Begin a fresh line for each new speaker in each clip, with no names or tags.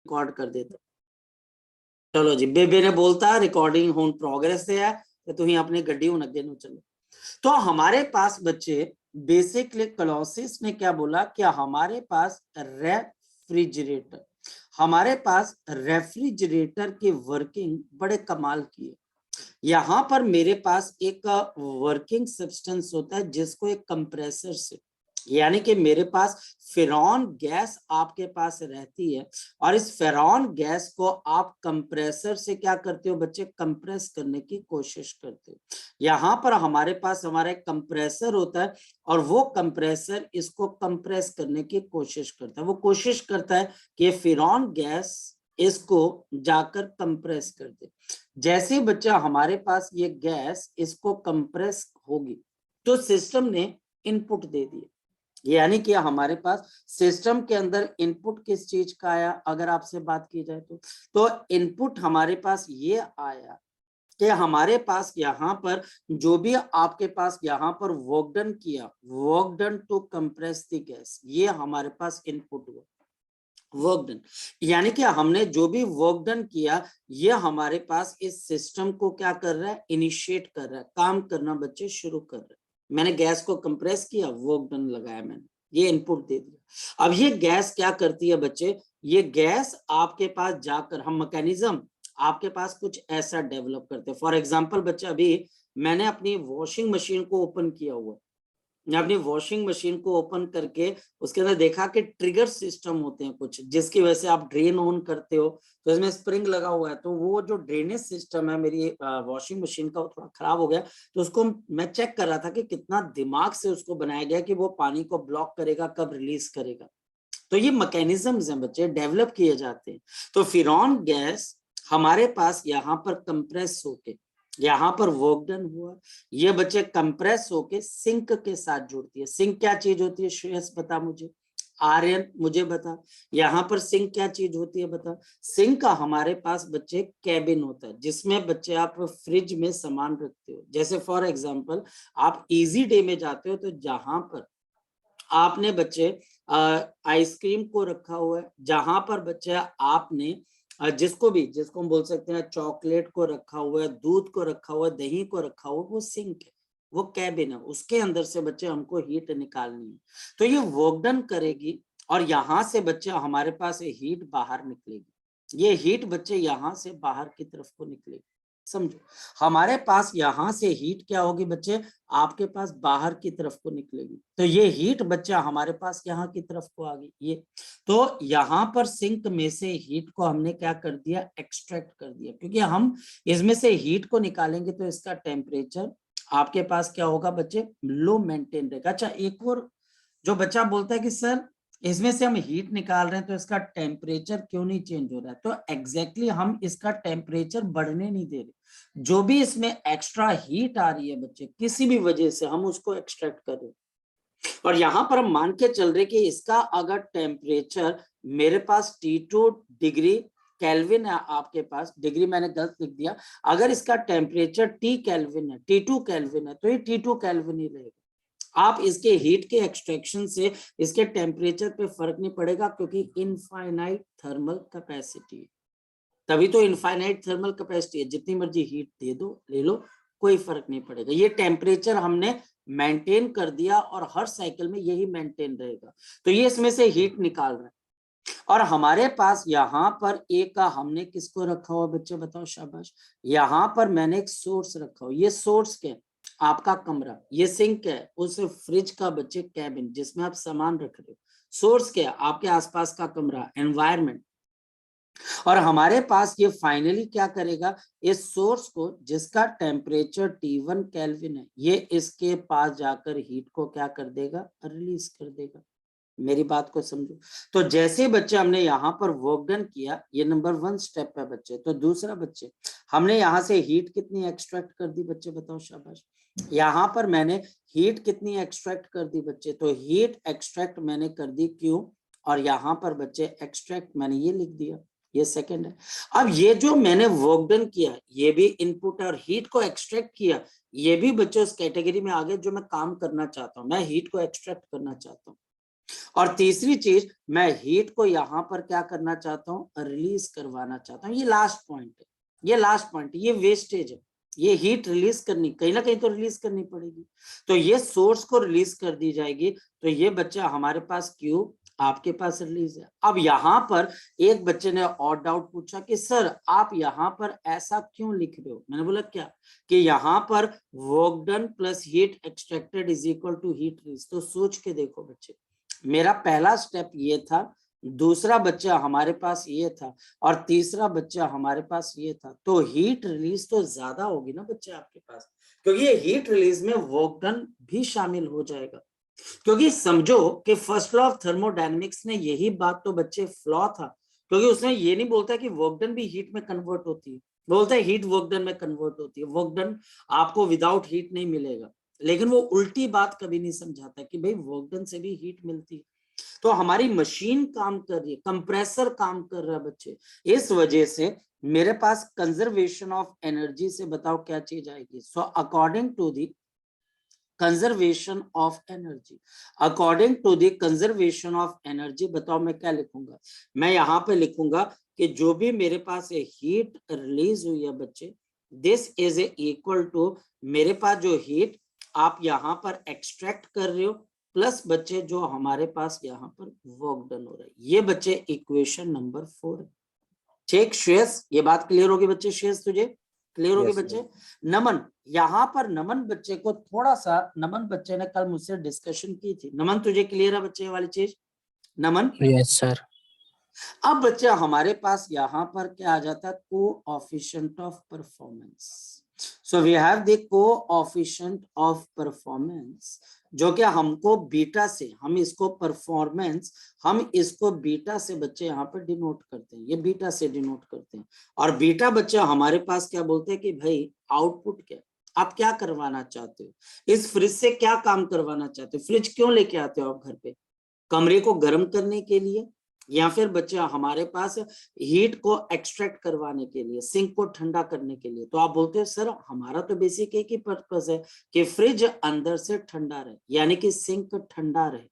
Record कर देता। चलो जी, बेबे ने बोलता रिकॉर्डिंग हुन प्रोग्रेस से है तो तुम अपनी गड्डी हुन अगे नु चलो। तो हमारे पास बच्चे बेसिकली क्लॉसिस ने क्या बोला कि हमारे पास रेफ्रिजरेटर, हमारे पास रेफ्रिजरेटर की वर्किंग बड़े कमाल की है। यहाँ पर मेरे पास एक वर्किंग सब्सटेंस होता है जिसको एक कंप्रेसर से, यानी कि मेरे पास फेरॉन गैस आपके पास रहती है और इस फेरॉन गैस को आप कंप्रेसर से क्या करते हो बच्चे, कंप्रेस करने की कोशिश करते हो। यहाँ पर हमारे पास हमारा एक कंप्रेसर होता है और वो कंप्रेसर इसको कंप्रेस करने की कोशिश करता है। वो कोशिश करता है कि ये फेरॉन गैस इसको जाकर कंप्रेस कर दे। जैसे ही बच्चा हमारे पास ये गैस इसको कंप्रेस होगी तो सिस्टम ने इनपुट दे दिया, यानी कि हमारे पास सिस्टम के अंदर इनपुट किस चीज का आया, अगर आपसे बात की जाए तो इनपुट हमारे पास ये आया कि हमारे पास यहाँ पर जो भी आपके पास यहाँ पर वर्क डन किया, work done to compress the gas, ये हमारे पास इनपुट हुआ वर्क डन, यानी कि हमने जो भी वर्क डन किया ये हमारे पास इस सिस्टम को क्या कर रहा है, इनिशिएट कर रहा है, काम करना बच्चे शुरू कर रहे हैं। मैंने गैस को कंप्रेस किया, वर्क डन लगाया मैंने, ये इनपुट दे दिया। अब ये गैस क्या करती है बच्चे, ये गैस आपके पास जाकर हम मैकेनिज्म आपके पास कुछ ऐसा डेवलप करते हैं। फॉर एग्जांपल बच्चे, अभी मैंने अपनी वॉशिंग मशीन को ओपन किया हुआ, मैं अपनी वॉशिंग मशीन को ओपन करके उसके अंदर देखा कि ट्रिगर सिस्टम होते हैं कुछ, जिसकी वजह से आप ड्रेन ऑन करते हो तो इसमें स्प्रिंग लगा हुआ है, तो वो जो ड्रेनेज सिस्टम है मेरी वॉशिंग मशीन का वो थोड़ा खराब हो गया, तो उसको मैं चेक कर रहा था कि कितना दिमाग से उसको बनाया गया कि वो पानी को ब्लॉक करेगा, कब रिलीज करेगा। तो ये मैकेनिज्म्स हैं बच्चे, डेवलप किए जाते हैं। तो फिरॉन गैस हमारे पास यहाँ पर कंप्रेस होके यहाँ पर वर्क डन हुआ, ये बच्चे कंप्रेस होके सिंक के साथ जुड़ती है। सिंक क्या चीज होती है श्रेयस, बता मुझे, आर्यन मुझे बता, यहाँ पर सिंक क्या चीज होती है बता। सिंक का हमारे पास बच्चे कैबिन होता है जिसमें बच्चे आप फ्रिज में सामान रखते हो। जैसे फॉर एग्जांपल आप इजी डे में जाते हो तो जहां पर आपने बच्चे आइसक्रीम को रखा हुआ है, जहां पर बच्चे आपने जिसको हम बोल सकते हैं चॉकलेट को रखा हुआ है, दूध को रखा हुआ है, दही को रखा हुआ, वो सिंक है, वो कैबिन है, उसके अंदर से बच्चे हमको हीट निकालनी है। तो ये वर्क डन करेगी और यहाँ से बच्चे हमारे पास हीट बाहर निकलेगी। ये हीट बच्चे यहाँ से बाहर की तरफ को निकलेगी, समझो। हमारे पास यहाँ से हीट क्या होगी बच्चे, आपके पास बाहर की तरफ को निकलेगी। तो ये हीट बच्चा हमारे पास यहाँ की तरफ को आ गई ये। तो यहाँ पर सिंक में से हीट को हमने क्या कर दिया, एक्सट्रैक्ट कर दिया, क्योंकि हम इसमें से हीट को निकालेंगे तो इसका टेम्परेचर आपके पास क्या होगा बच्चे, लो मेंटेन रहेगा। अच्छा, एक और जो बच्चा बोलता है कि सर इसमें से हम हीट निकाल रहे हैं तो इसका टेम्परेचर क्यों नहीं चेंज हो रहा है, तो एग्जैक्टली हम इसका टेम्परेचर बढ़ने नहीं दे रहे। जो भी इसमें एक्स्ट्रा हीट आ रही है बच्चे किसी भी वजह से, हम उसको एक्सट्रैक्ट कर रहे हैं। और यहाँ पर हम मान के चल रहे कि इसका अगर टेम्परेचर मेरे पास T2 डिग्री केल्विन है, आपके पास डिग्री मैंने गलत लिख दिया, अगर इसका टेम्परेचर T केल्विन है, T2 केल्विन है, तो ये T2 केल्विन ही रहेगा। आप इसके हीट के एक्सट्रैक्शन से इसके टेम्परेचर पे फर्क नहीं पड़ेगा, क्योंकि इनफाइनाइट थर्मल कैपेसिटी है। तभी तो इनफाइनाइट थर्मल कैपेसिटी है, जितनी मर्जी हीट दे दो ले लो, कोई फर्क नहीं पड़ेगा। ये टेम्परेचर हमने मेंटेन कर दिया और हर साइकिल में यही मेंटेन रहेगा। तो ये इसमें से हीट निकाल रहा है। और हमारे पास यहाँ पर एक हमने किसको रखा हुआ बच्चे, बताओ शाबाश, यहाँ पर मैंने एक सोर्स रखा हुआ। ये सोर्स क्या, आपका कमरा, ये सिंक है, उस फ्रिज का बच्चे कैबिन जिसमें आप सामान रख रहे हो। सोर्स क्या, आपके आसपास का कमरा, एनवायरमेंट। और हमारे पास ये फाइनली क्या करेगा, इस सोर्स को जिसका टेम्परेचर T1 केल्विन है, ये इसके पास जाकर हीट को क्या कर देगा, रिलीज कर देगा। मेरी बात को समझो। तो जैसे बच्चे हमने यहाँ पर वर्क डन किया, ये नंबर 1 स्टेप है बच्चे। तो दूसरा बच्चे, हमने यहाँ से हीट कितनी एक्सट्रैक्ट कर दी बच्चे, बताओ शाबाश। यहाँ पर मैंने हीट कितनी एक्सट्रैक्ट कर दी बच्चे, तो हीट एक्सट्रैक्ट मैंने कर दी, क्यों, और यहाँ पर बच्चे एक्सट्रैक्ट मैंने ये लिख दिया, ये सेकंड है। अब ये जो मैंने वर्क डन किया, ये भी इनपुट है, और हीट को एक्सट्रैक्ट किया, ये भी बच्चे उस कैटेगरी में आ गए जो मैं काम करना चाहता हूँ, मैं हीट को एक्सट्रैक्ट करना चाहता हूँ। और तीसरी चीज, मैं हीट को यहाँ पर क्या करना चाहता हूँ, रिलीज करवाना चाहता हूँ। ये लास्ट पॉइंट है, ये लास्ट पॉइंट, ये वेस्टेज है। ये हीट रिलीज करनी, कहीं ना कहीं तो रिलीज करनी पड़ेगी, तो ये सोर्स को रिलीज कर दी जाएगी। तो ये बच्चा हमारे पास क्यू आपके पास रिलीज है। अब यहाँ पर एक बच्चे ने और डाउट पूछा कि सर आप यहाँ पर ऐसा क्यों लिख रहे हो। मैंने बोला क्या, कि यहाँ पर work done plus heat extracted is equal to heat release. तो सोच के देखो बच्चे, मेरा पहला स्टेप ये था, दूसरा बच्चा हमारे पास ये था, और तीसरा बच्चा हमारे पास ये था। तो हीट रिलीज तो ज्यादा होगी ना बच्चे आपके पास, क्योंकि ये हीट रिलीज में वर्क डन भी शामिल हो जाएगा। क्योंकि समझो कि फर्स्ट लॉ ऑफ थर्मोडायनेमिक्स ने यही बात तो बच्चे फ्लॉ था, क्योंकि उसने ये नहीं बोलता कि वर्क डन भी हीट में कन्वर्ट होती है, बोलता है हीट वर्क डन में कन्वर्ट होती है। वर्क डन आपको विदाउट हीट नहीं मिलेगा, लेकिन वो उल्टी बात कभी नहीं समझाता कि भाई वर्क डन से भी हीट मिलती है। तो हमारी मशीन काम कर रही है, कंप्रेसर काम कर रहा है बच्चे। इस वजह से मेरे पास कंजर्वेशन ऑफ एनर्जी से बताओ क्या चीज आएगी। So according to the conservation of energy, according to the conservation of energy, बताओ मैं क्या लिखूंगा। मैं यहाँ पे लिखूंगा कि जो भी मेरे पास हीट रिलीज हुई है बच्चे, दिस इज इक्वल टू, मेरे पास जो हीट आप यहाँ पर एक्सट्रैक्ट कर रहे हो, प्लस बच्चे जो हमारे पास यहाँ पर वर्क डन हो रहा है। ये बच्चे इक्वेशन नंबर 4 है। ठीक श्रेयस, ये बात क्लियर होगी बच्चे? श्रेयस तुझे क्लियर होगी बच्चे? नमन, यहाँ पर नमन बच्चे को थोड़ा सा, नमन बच्चे ने कल मुझसे डिस्कशन की थी। नमन तुझे क्लियर है बच्चे वाली चीज? नमन
यस सर।
अब बच्चा हमारे पास यहाँ पर क्या आ जाता है, coefficient of performance. So we have the coefficient of performance, जो कि हमको बीटा से, हम इसको परफॉर्मेंस, हम इसको बीटा से बच्चे यहाँ पर डिनोट करते हैं, ये बीटा से डिनोट करते हैं। और बीटा बच्चा हमारे पास क्या बोलते हैं कि भाई आउटपुट क्या, आप क्या करवाना चाहते हो, इस फ्रिज से क्या काम करवाना चाहते हो। फ्रिज क्यों लेके आते हो आप घर पे? कमरे को गर्म करने के लिए, या फिर बच्चा हमारे पास हीट को एक्सट्रैक्ट करवाने के लिए, सिंक को ठंडा करने के लिए। तो आप बोलते हैं सर हमारा तो बेसिक एक ही पर्पस है कि फ्रिज अंदर से ठंडा रहे, यानी कि सिंक ठंडा रहे।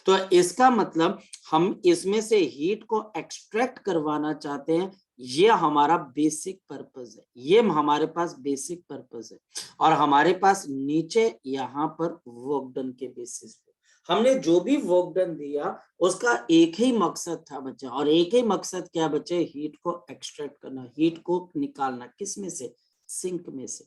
तो इसका मतलब हम इसमें से हीट को एक्सट्रैक्ट करवाना चाहते हैं, ये हमारा बेसिक पर्पस है, ये हमारे पास बेसिक पर्पस है। और हमारे पास नीचे यहाँ पर वर्क डन के बेसिस पे हमने जो भी वर्क डन दिया, उसका एक ही मकसद था बच्चा, और एक ही मकसद क्या बच्चे, हीट को एक्सट्रैक्ट करना, हीट को निकालना, किस में से, सिंक में से।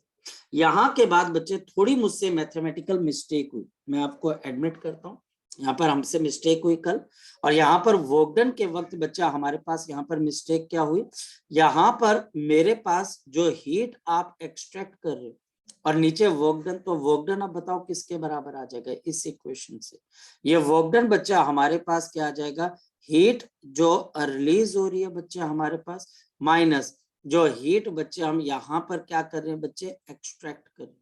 यहाँ के बाद बच्चे थोड़ी मुझसे मैथमेटिकल मिस्टेक हुई, मैं आपको एडमिट करता हूँ, यहाँ पर हमसे मिस्टेक हुई कल। और यहाँ पर वर्क डन के वक्त बच्चा हमारे पास यहाँ पर मिस्टेक क्या हुई, यहाँ पर मेरे पास जो हीट आप एक्सट्रैक्ट कर रहे हो और नीचे वर्क डन, तो वर्क डन अब बताओ किसके बराबर आ जाएगा इस इक्वेशन से। ये वर्क डन बच्चा हमारे पास क्या आ जाएगा, हीट जो रिलीज हो रही है बच्चा हमारे पास, माइनस जो हीट बच्चे हम यहाँ पर क्या कर रहे हैं बच्चे, एक्सट्रैक्ट कर रहे हैं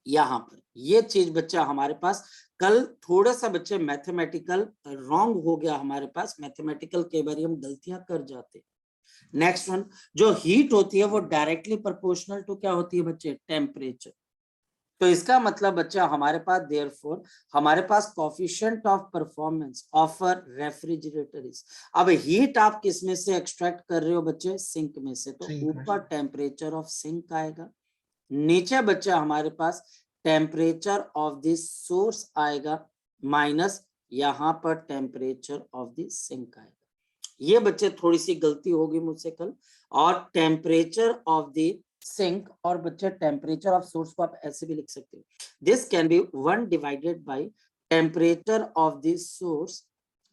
यहाँ पर। ये चीज बच्चा हमारे पास कल थोड़ा सा बच्चे मैथमेटिकल रॉन्ग हो गया हमारे पास, मैथमेटिकल कई बार हम गलतियां कर जाते हैं। नेक्स्ट वन, जो हीट होती है वो डायरेक्टली प्रोपोर्शनल टू क्या होती है बच्चे, टेम्परेचर। तो इसका मतलब बच्चा हमारे पास देयरफॉर हमारे पास coefficient of performance of a refrigerator is, अब हीट आप किस में से एक्सट्रैक्ट कर रहे हो बच्चे, सिंक में से, तो ऊपर टेम्परेचर ऑफ सिंक आएगा, नीचे बच्चा हमारे पास टेम्परेचर ऑफ द सोर्स आएगा, माइनस यहाँ पर टेम्परेचर ऑफ द सिंक आएगा। ये बच्चे थोड़ी सी गलती होगी मुझसे कल, और टेम्परेचर ऑफ द सिंक और बच्चे टेम्परेचर ऑफ सोर्स को आप ऐसे भी लिख सकते हो, this can be 1 divided by temperature of the source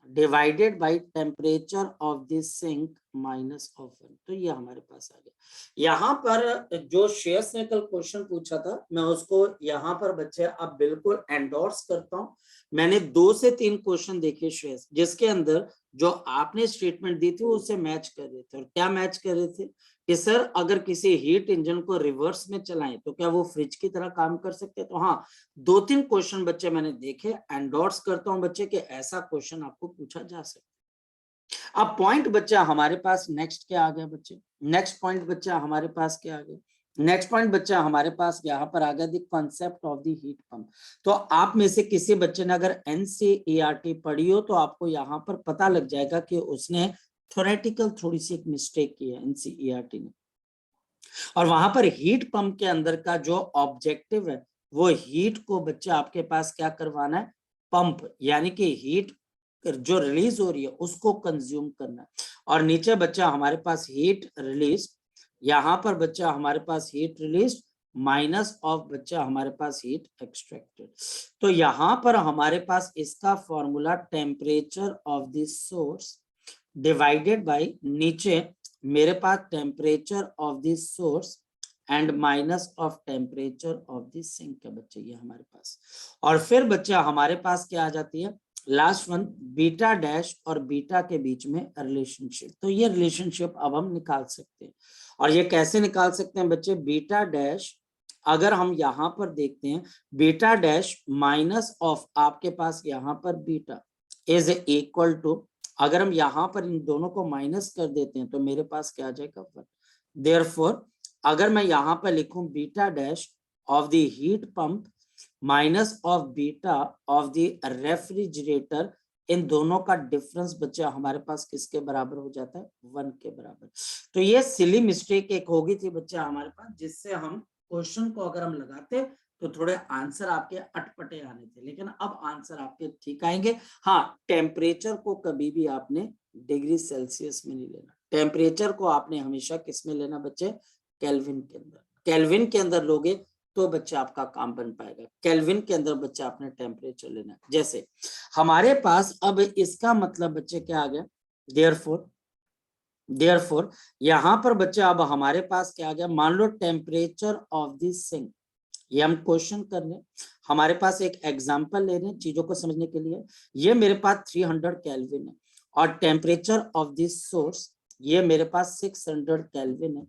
divided by temperature of the sink minus of 1। तो ये हमारे पास आ गया। यहाँ पर जो शेयर्स ने कल क्वेश्चन पूछा था, मैं उसको यहाँ पर बच्चे अब बिल्कुल एंडोर्स करता हूँ। मैंने 2 से 3 क्वेश्चन देखे शेयर्स, जिसके अंदर जो आपने स्टेटमेंट दी थी उससे मैच कर रहे थे। और क्या मैच कर रहे थे कि सर अगर किसी हीट इंजन को रिवर्स में चलाएं तो क्या वो फ्रिज की तरह काम कर सकते हैं। तो हाँ, 2-3 क्वेश्चन बच्चे मैंने देखे, एंडोर्स करता हूं बच्चे कि ऐसा क्वेश्चन आपको पूछा जा सकता है। अब पॉइंट बच्चा हमारे पास नेक्स्ट क्या आ गया बच्चे, नेक्स्ट पॉइंट बच्चा हमारे पास क्या आ गया, नेक्स्ट पॉइंट बच्चा हमारे पास यहाँ पर आ गया the concept of the heat pump. तो आप में से किसी बच्चे ने अगर एनसीईआरटी पढ़ी हो तो आपको यहाँ पर पता लग जाएगा कि उसने थ्योरेटिकल थोड़ी सी एक मिस्टेक की है एनसीईआरटी ने। और वहां पर हीट पंप के अंदर का जो ऑब्जेक्टिव है वो हीट को बच्चा आपके पास क्या करवाना है, पंप, यानी कि हीट जो रिलीज हो रही है उसको कंज्यूम करना है। और नीचे बच्चा हमारे पास हीट रिलीज, यहाँ पर बच्चा हमारे पास हीट रिलीज माइनस ऑफ बच्चा हमारे पास हीट एक्सट्रैक्टेड। तो यहाँ पर हमारे पास इसका formula temperature of the source divided by नीचे मेरे पास temperature of the source and minus of temperature of the sink है बच्चे, ये हमारे पास। और फिर बच्चा हमारे पास क्या आ जाती है, लास्ट वन, बीटा डैश और बीटा के बीच में रिलेशनशिप। तो ये रिलेशनशिप अब हम निकाल सकते हैं। और ये कैसे निकाल सकते हैं बच्चे, बीटा डैश अगर हम यहाँ पर देखते हैं, बीटा डैश माइनस ऑफ आपके पास यहाँ पर बीटा इज इक्वल टू, अगर हम यहाँ पर इन दोनों को माइनस कर देते हैं तो मेरे पास क्या आ जाएगा 1। देयरफॉर अगर मैं यहाँ पर लिखूं beta dash of the heat pump minus of beta of the refrigerator, इन दोनों का डिफरेंस बच्चा हमारे पास किसके बराबर हो जाता है, 1 के बराबर। तो ये सिली मिस्टेक एक होगी थी बच्चा हमारे पास, जिससे हम क्वेश्चन को अगर हम लगाते तो थोड़े आंसर आपके अटपटे आने थे, लेकिन अब आंसर आपके ठीक आएंगे। हाँ, टेम्परेचर को कभी भी आपने डिग्री सेल्सियस में नहीं लेना, टेम्परेचर को आपने हमेशा किस में लेना बच्चे, केल्विन के अंदर। केल्विन के अंदर लोगे तो बच्चा आपका काम बन पाएगा, केल्विन के अंदर बच्चा आपने टेम्परेचर लेना। जैसे हमारे पास अब इसका मतलब बच्चे क्या आ गया, देयरफॉर यहाँ पर बच्चा अब हमारे पास क्या आ गया, मान लो टेम्परेचर ऑफ द सिंक, ये हम क्वेश्चन कर रहे हैं, हमारे पास एक एग्जांपल ले रहे हैं चीजों को समझने के लिए। ये मेरे पास 300 केल्विन है और टेम्परेचर ऑफ दिस सोर्स ये मेरे पास 600 केल्विन है।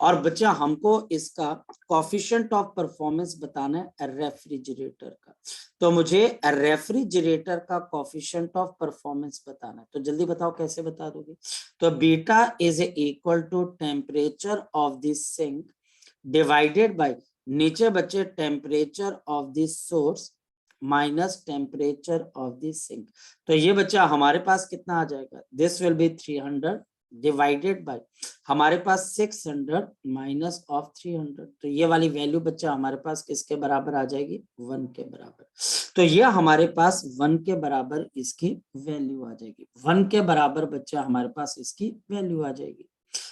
और बच्चा हमको इसका कोफिशिएंट ऑफ परफॉर्मेंस बताना है रेफ्रिजरेटर का, तो मुझे रेफ्रिजरेटर का कोफिशिएंट ऑफ परफॉर्मेंस बताना है। तो जल्दी बताओ कैसे बता दोगे, तो beta is equal to temperature of this sink divided by नीचे बच्चे temperature of this source minus temperature of this sink. तो ये बच्चा हमारे पास कितना आ जाएगा, this will be 300 divided by हमारे पास 600 माइनस ऑफ 300। तो ये वाली वैल्यू बच्चा हमारे पास किसके बराबर आ जाएगी, 1 के बराबर। तो ये हमारे पास 1 के बराबर इसकी वैल्यू आ जाएगी, 1 के बराबर बच्चा हमारे पास इसकी वैल्यू आ जाएगी।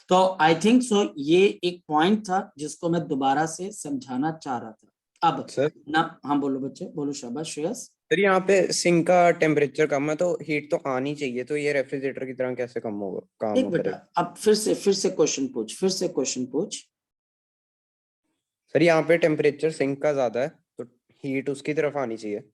तो आई थिंक सो ये एक पॉइंट था जिसको मैं दोबारा से समझाना चाह रहा था। अब
सर
ना, हाँ बोलो बच्चे, बोलो, शाबाश श्रेयस।
सर यहाँ पे सिंक का टेम्परेचर कम है तो हीट तो आनी चाहिए, तो ये रेफ्रिजरेटर की तरह कैसे कम होगा, काम
एक बेटा,
करेगा?
अब फिर से क्वेश्चन पूछ, फिर से क्वेश्चन पूछ।
सर यहाँ पे टेम्परेचर सिंक का ज्यादा है तो हीट उसकी तरफ आनी चाहिए।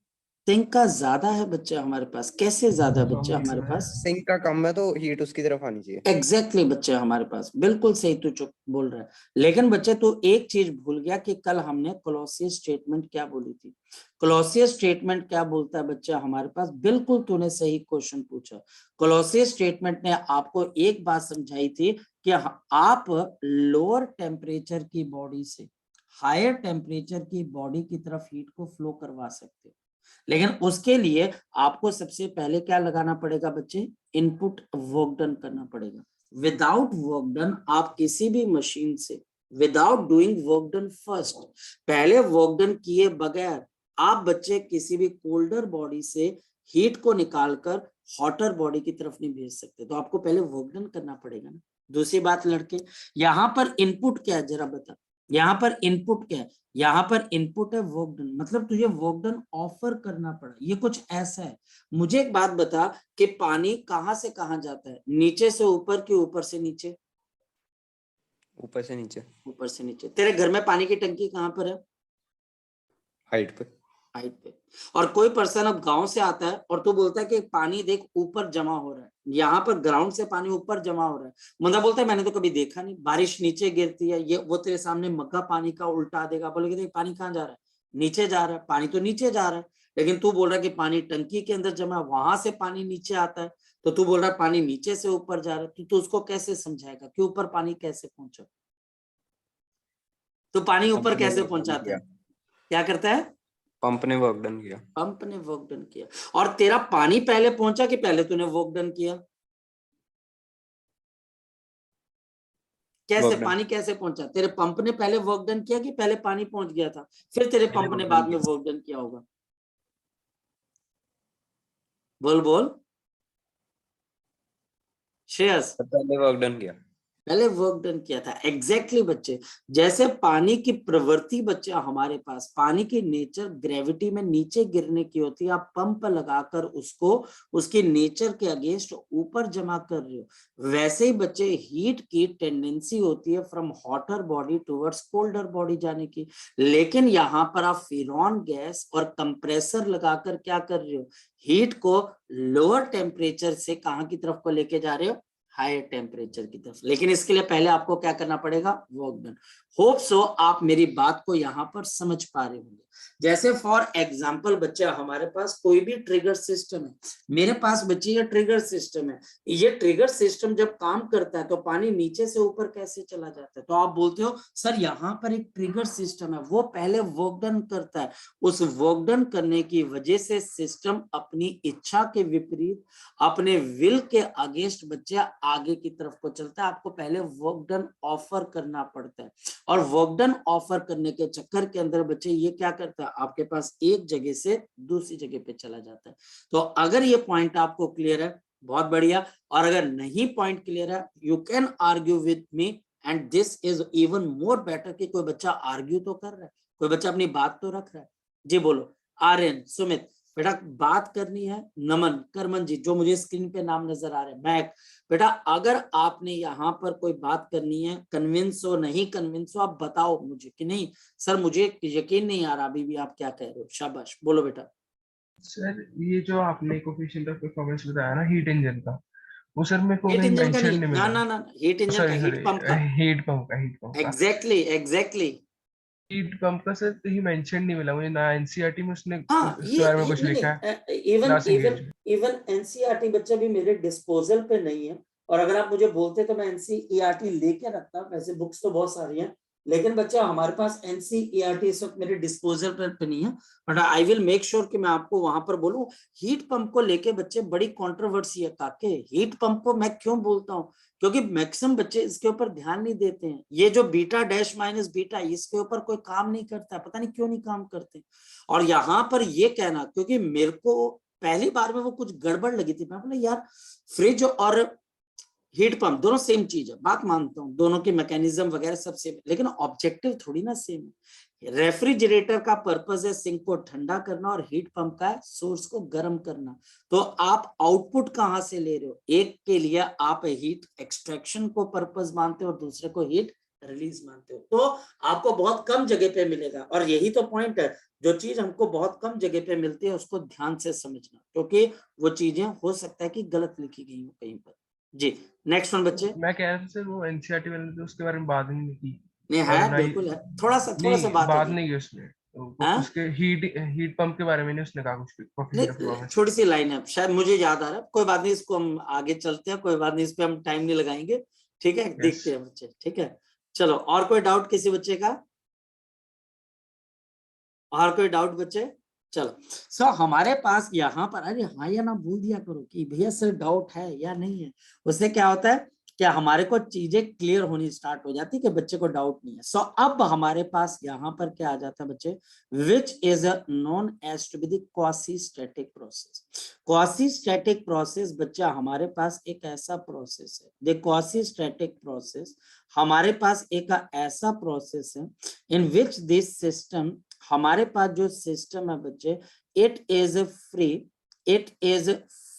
सिंक का ज्यादा है बच्चा हमारे पास, कैसे ज्यादा है बच्चा हमारे पास,
सिंक का कम है तो हीट उसकी तरफ आनी चाहिए।
एग्जैक्टली बच्चे हमारे पास, बिल्कुल सही तू चुप बोल रहा है। लेकिन बच्चे तू एक चीज भूल गया कि कल हमने कोलोसियस स्टेटमेंट क्या बोली थी। कोलोसियस स्टेटमेंट क्या बोलता है बच्चा हमारे पास, बिल्कुल तूने सही क्वेश्चन पूछा। कोलोसियस स्टेटमेंट ने आपको एक बात समझाई थी कि आप लोअर टेम्परेचर की बॉडी से हायर टेम्परेचर की बॉडी की तरफ हीट को फ्लो करवा सकते हो, लेकिन उसके लिए आपको सबसे पहले क्या लगाना पड़ेगा बच्चे, इनपुट वर्क डन करना पड़ेगा। विदाउट वर्क डन आप किसी भी मशीन से, without doing work done first, पहले वर्क डन किए बगैर आप बच्चे किसी भी कोल्डर बॉडी से हीट को निकालकर हॉटर बॉडी की तरफ नहीं भेज सकते, तो आपको पहले वर्क डन करना पड़ेगा ना। दूसरी बात लड़के, यहाँ पर इनपुट क्या है जरा बता, यहाँ पर इनपुट क्या है, यहाँ पर इनपुट है वर्क डन, मतलब तुझे वर्क डन ऑफर करना पड़ा, ये कुछ ऐसा है। मुझे एक बात बता कि पानी कहां से कहां जाता है, नीचे से ऊपर कि ऊपर से नीचे,
ऊपर से नीचे।
ऊपर से नीचे। तेरे घर में पानी की टंकी कहां पर है,
हाइट पे।
हाइट पे। और कोई पर्सन अब गांव से आता है और तू बोलता है कि पानी देख ऊपर जमा हो रहा है, यहाँ पर ग्राउंड से पानी ऊपर जमा हो रहा है, बंदा बोलता है मैंने तो कभी देखा नहीं, बारिश नीचे गिरती है, ये वो तेरे सामने मग्गा पानी का उल्टा देगा, बोलेगा देख पानी कहाँ जा रहा है, नीचे जा रहा है, पानी तो नीचे जा रहा है। लेकिन तू बोल रहा है कि पानी टंकी के अंदर जमा, वहां से पानी नीचे आता है, तो तू बोल रहा है पानी नीचे से ऊपर जा रहा है, तो उसको कैसे समझाएगा कि ऊपर पानी कैसे पहुंचा। तो पानी ऊपर
पंप ने
कैसे
वर्क डन
पहुंचाता
किया।
है? क्या करता है?
पंप ने वर्क डन किया।
पंप ने वर्क डन किया। और तेरा पानी पहले पहुंचा कि पहले तूने वर्क डन किया? कैसे
वर्क डन।
पानी कैसे पहुंचा? तेरे पंप ने पहले वर्क डन किया कि पहले पानी पहुंच गया था, फिर तेरे
पहले
पंप ने
वर्क
बाद
डन
में
किया।
वर्क डन किया होगा? बोल बोल श्रेयस।
पहले वर्क डन किया।
पहले वर्क डन किया था। एग्जैक्टली बच्चे, जैसे पानी की प्रवृत्ति बच्चे हमारे पास, पानी की नेचर ग्रेविटी में नीचे गिरने की होती है, आप पंप लगाकर उसको उसके नेचर के अगेंस्ट ऊपर जमा कर रहे हो। वैसे ही बच्चे हीट की टेंडेंसी होती है from hotter body towards colder body जाने की, लेकिन यहाँ पर आप फिरॉन गैस और कंप्रेसर लगाकर क्या कर रहे हो? हीट को लोअर टेम्परेचर से कहां की तरफ को लेके जा रहे हो? हायर टेम्परेचर की तरफ। लेकिन इसके लिए पहले आपको क्या करना पड़ेगा? Work done. होप सो आप मेरी बात को यहां पर समझ पा रहे होंगे। जैसे फॉर एग्जांपल बच्चा, हमारे पास कोई भी ट्रिगर सिस्टम है, मेरे पास बच्चे ये ट्रिगर सिस्टम है, ये ट्रिगर सिस्टम जब काम करता है तो पानी नीचे से ऊपर कैसे चला जाता है? तो आप बोलते हो सर यहाँ पर एक ट्रिगर सिस्टम है, वो पहले वर्क डन करता है, उस वर्क डन करने की वजह से सिस्टम अपनी इच्छा के विपरीत, अपने विल के अगेंस्ट बच्चे आगे की तरफ को चलता है। आपको पहले वर्क डन ऑफर करना पड़ता है, और वर्क डन ऑफर करने के चक्कर के अंदर बच्चे ये क्या करता है? आपके पास एक जगह से दूसरी जगह पे चला जाता है। तो अगर ये पॉइंट आपको क्लियर है, बहुत बढ़िया। और अगर नहीं पॉइंट क्लियर है, you can argue with me, and this is even more better कि कोई बच्चा आर्ग्यू तो कर रहा है, कोई बच्चा अपनी बात तो रख रहा है। जी बोलो। आर्यन, सुमित, बेटा बात करनी है। नमन, करमन जी, जो मुझे स्क्रीन पे नाम नजर आ रहे हैं, मैं, बेटा अगर आपने यहाँ पर कोई बात करनी है, कन्विंस हो नहीं कन्विंस हो, आप बताओ मुझे कि नहीं सर मुझे यकीन नहीं आ रहा अभी भी आप क्या कह रहे हो। शाबाश, बोलो बेटा।
सर ये जो आपने कोफिशिएंट ऑफ परफॉर्मेंस बताया ना हीट इंजन का, वो सर मेरे को
हीट
कहीं
इंजन का
मेंशन
नहीं,
नहीं
ना
मिला।
ना ना, हीट इंजन का,
सॉरी
हीट
सॉरी,
पंप का।
हीट पंप का
एग्जैक्टली एग्जैक्टली।
हीट पंप का सर कहीं मेंशन नहीं मिला मुझे ना, एनसीईआरटी में उसने
हाँ
उसके बारे में कुछ
नहीं
लिखा है
नहीं, even
class
even
engagement.
Even NCERT बच्चा भी मेरे डिस्पोजल पे नहीं है, और अगर आप मुझे बोलते तो मैं एनसीईआरटी लेके रखता। वैसे बुक्स तो बहुत सारी हैं, लेकिन बच्चा हमारे पास एनसीईआरटी इस वक्त मेरे डिस्पोजल पे नहीं है, but I will make sure कि मैं आपको वहां पर बोलूं। हीट पंप को लेके बच्चे बड़ी कंट्रोवर्सी है काके। हीट पंप को मैं क्यों बोलता हूँ? क्योंकि मैक्सिमम बच्चे इसके ऊपर ध्यान नहीं देते हैं। ये जो बीटा डैश माइनस बीटा, इसके ऊपर कोई काम नहीं करता, पता नहीं क्यों नहीं काम करते। और यहाँ पर ये कहना, क्योंकि मेरे को पहली बार में वो कुछ गड़बड़ लगी थी, मैं बोला यार फ्रिज और हीट पंप दोनों सेम चीज है, बात मानता हूँ, दोनों के मैकेनिज्म वगैरह सब सेम, लेकिन ऑब्जेक्टिव थोड़ी ना सेम है। रेफ्रिजरेटर का पर्पस है सिंक को ठंडा करना, और हीट पंप का है सोर्स को गर्म करना। तो आप आउटपुट कहां से ले रहे हो? एक के लिए आप हीट एक्सट्रैक्शन को पर्पस मानते हो, और दूसरे को हीट रिलीज मानते हो। तो आपको बहुत कम जगह पे मिलेगा, और यही तो पॉइंट है, जो चीज हमको बहुत कम जगह पे मिलती है उसको ध्यान से समझना, क्योंकि वो चीजें हो सकता है कि गलत लिखी गई हो कहीं पर। जी, नेक्स्ट वन बच्चे।
मैं कह रहा था सर वो एनसीईआरटी वाले ने तो उसके बारे में बात ही नहीं की,
नहीं
और
है,
ना ही,
बिल्कुल है, थोड़ा सा
नहीं
बात
बात
होगी।
नहीं की उसने तो
हाँ
उसके हीट हीट पंप के बारे में नहीं उसने कहा कुछ भी कोफिशिएंट ऑफ
नहीं,
परफॉर्मेंस।
छोटी सी लाइन है, शायद मुझे याद आ रहा है, कोई बात नहीं, इसको हम आगे चलते हैं, कोई बात नहीं, इस पे हम टाइम नहीं लगाएंगे। ठीक है,
यस।
देखते हैं बच्चे। ठीक है, चलो, और कोई डाउट किसी बच्चे का? और कोई डाउट बच्चे? चलो, सो हमारे पास यहाँ पर, अरे हाँ या ना बोल दिया करो कि भैया सर डाउट है या नहीं है। उससे क्या होता है कि हमारे को चीजें क्लियर होनी स्टार्ट हो जाती कि बच्चे को डाउट नहीं है। सो अब हमारे पास यहाँ पर क्या आ जाता है बच्चे, which is known as to be the quasi static process. Quasi static process बच्चा हमारे पास एक ऐसा प्रोसेस है, द क्वासी स्टैटिक प्रोसेस हमारे पास एक ऐसा प्रोसेस है इन विच दिस सिस्टम, हमारे पास जो सिस्टम है बच्चे, it is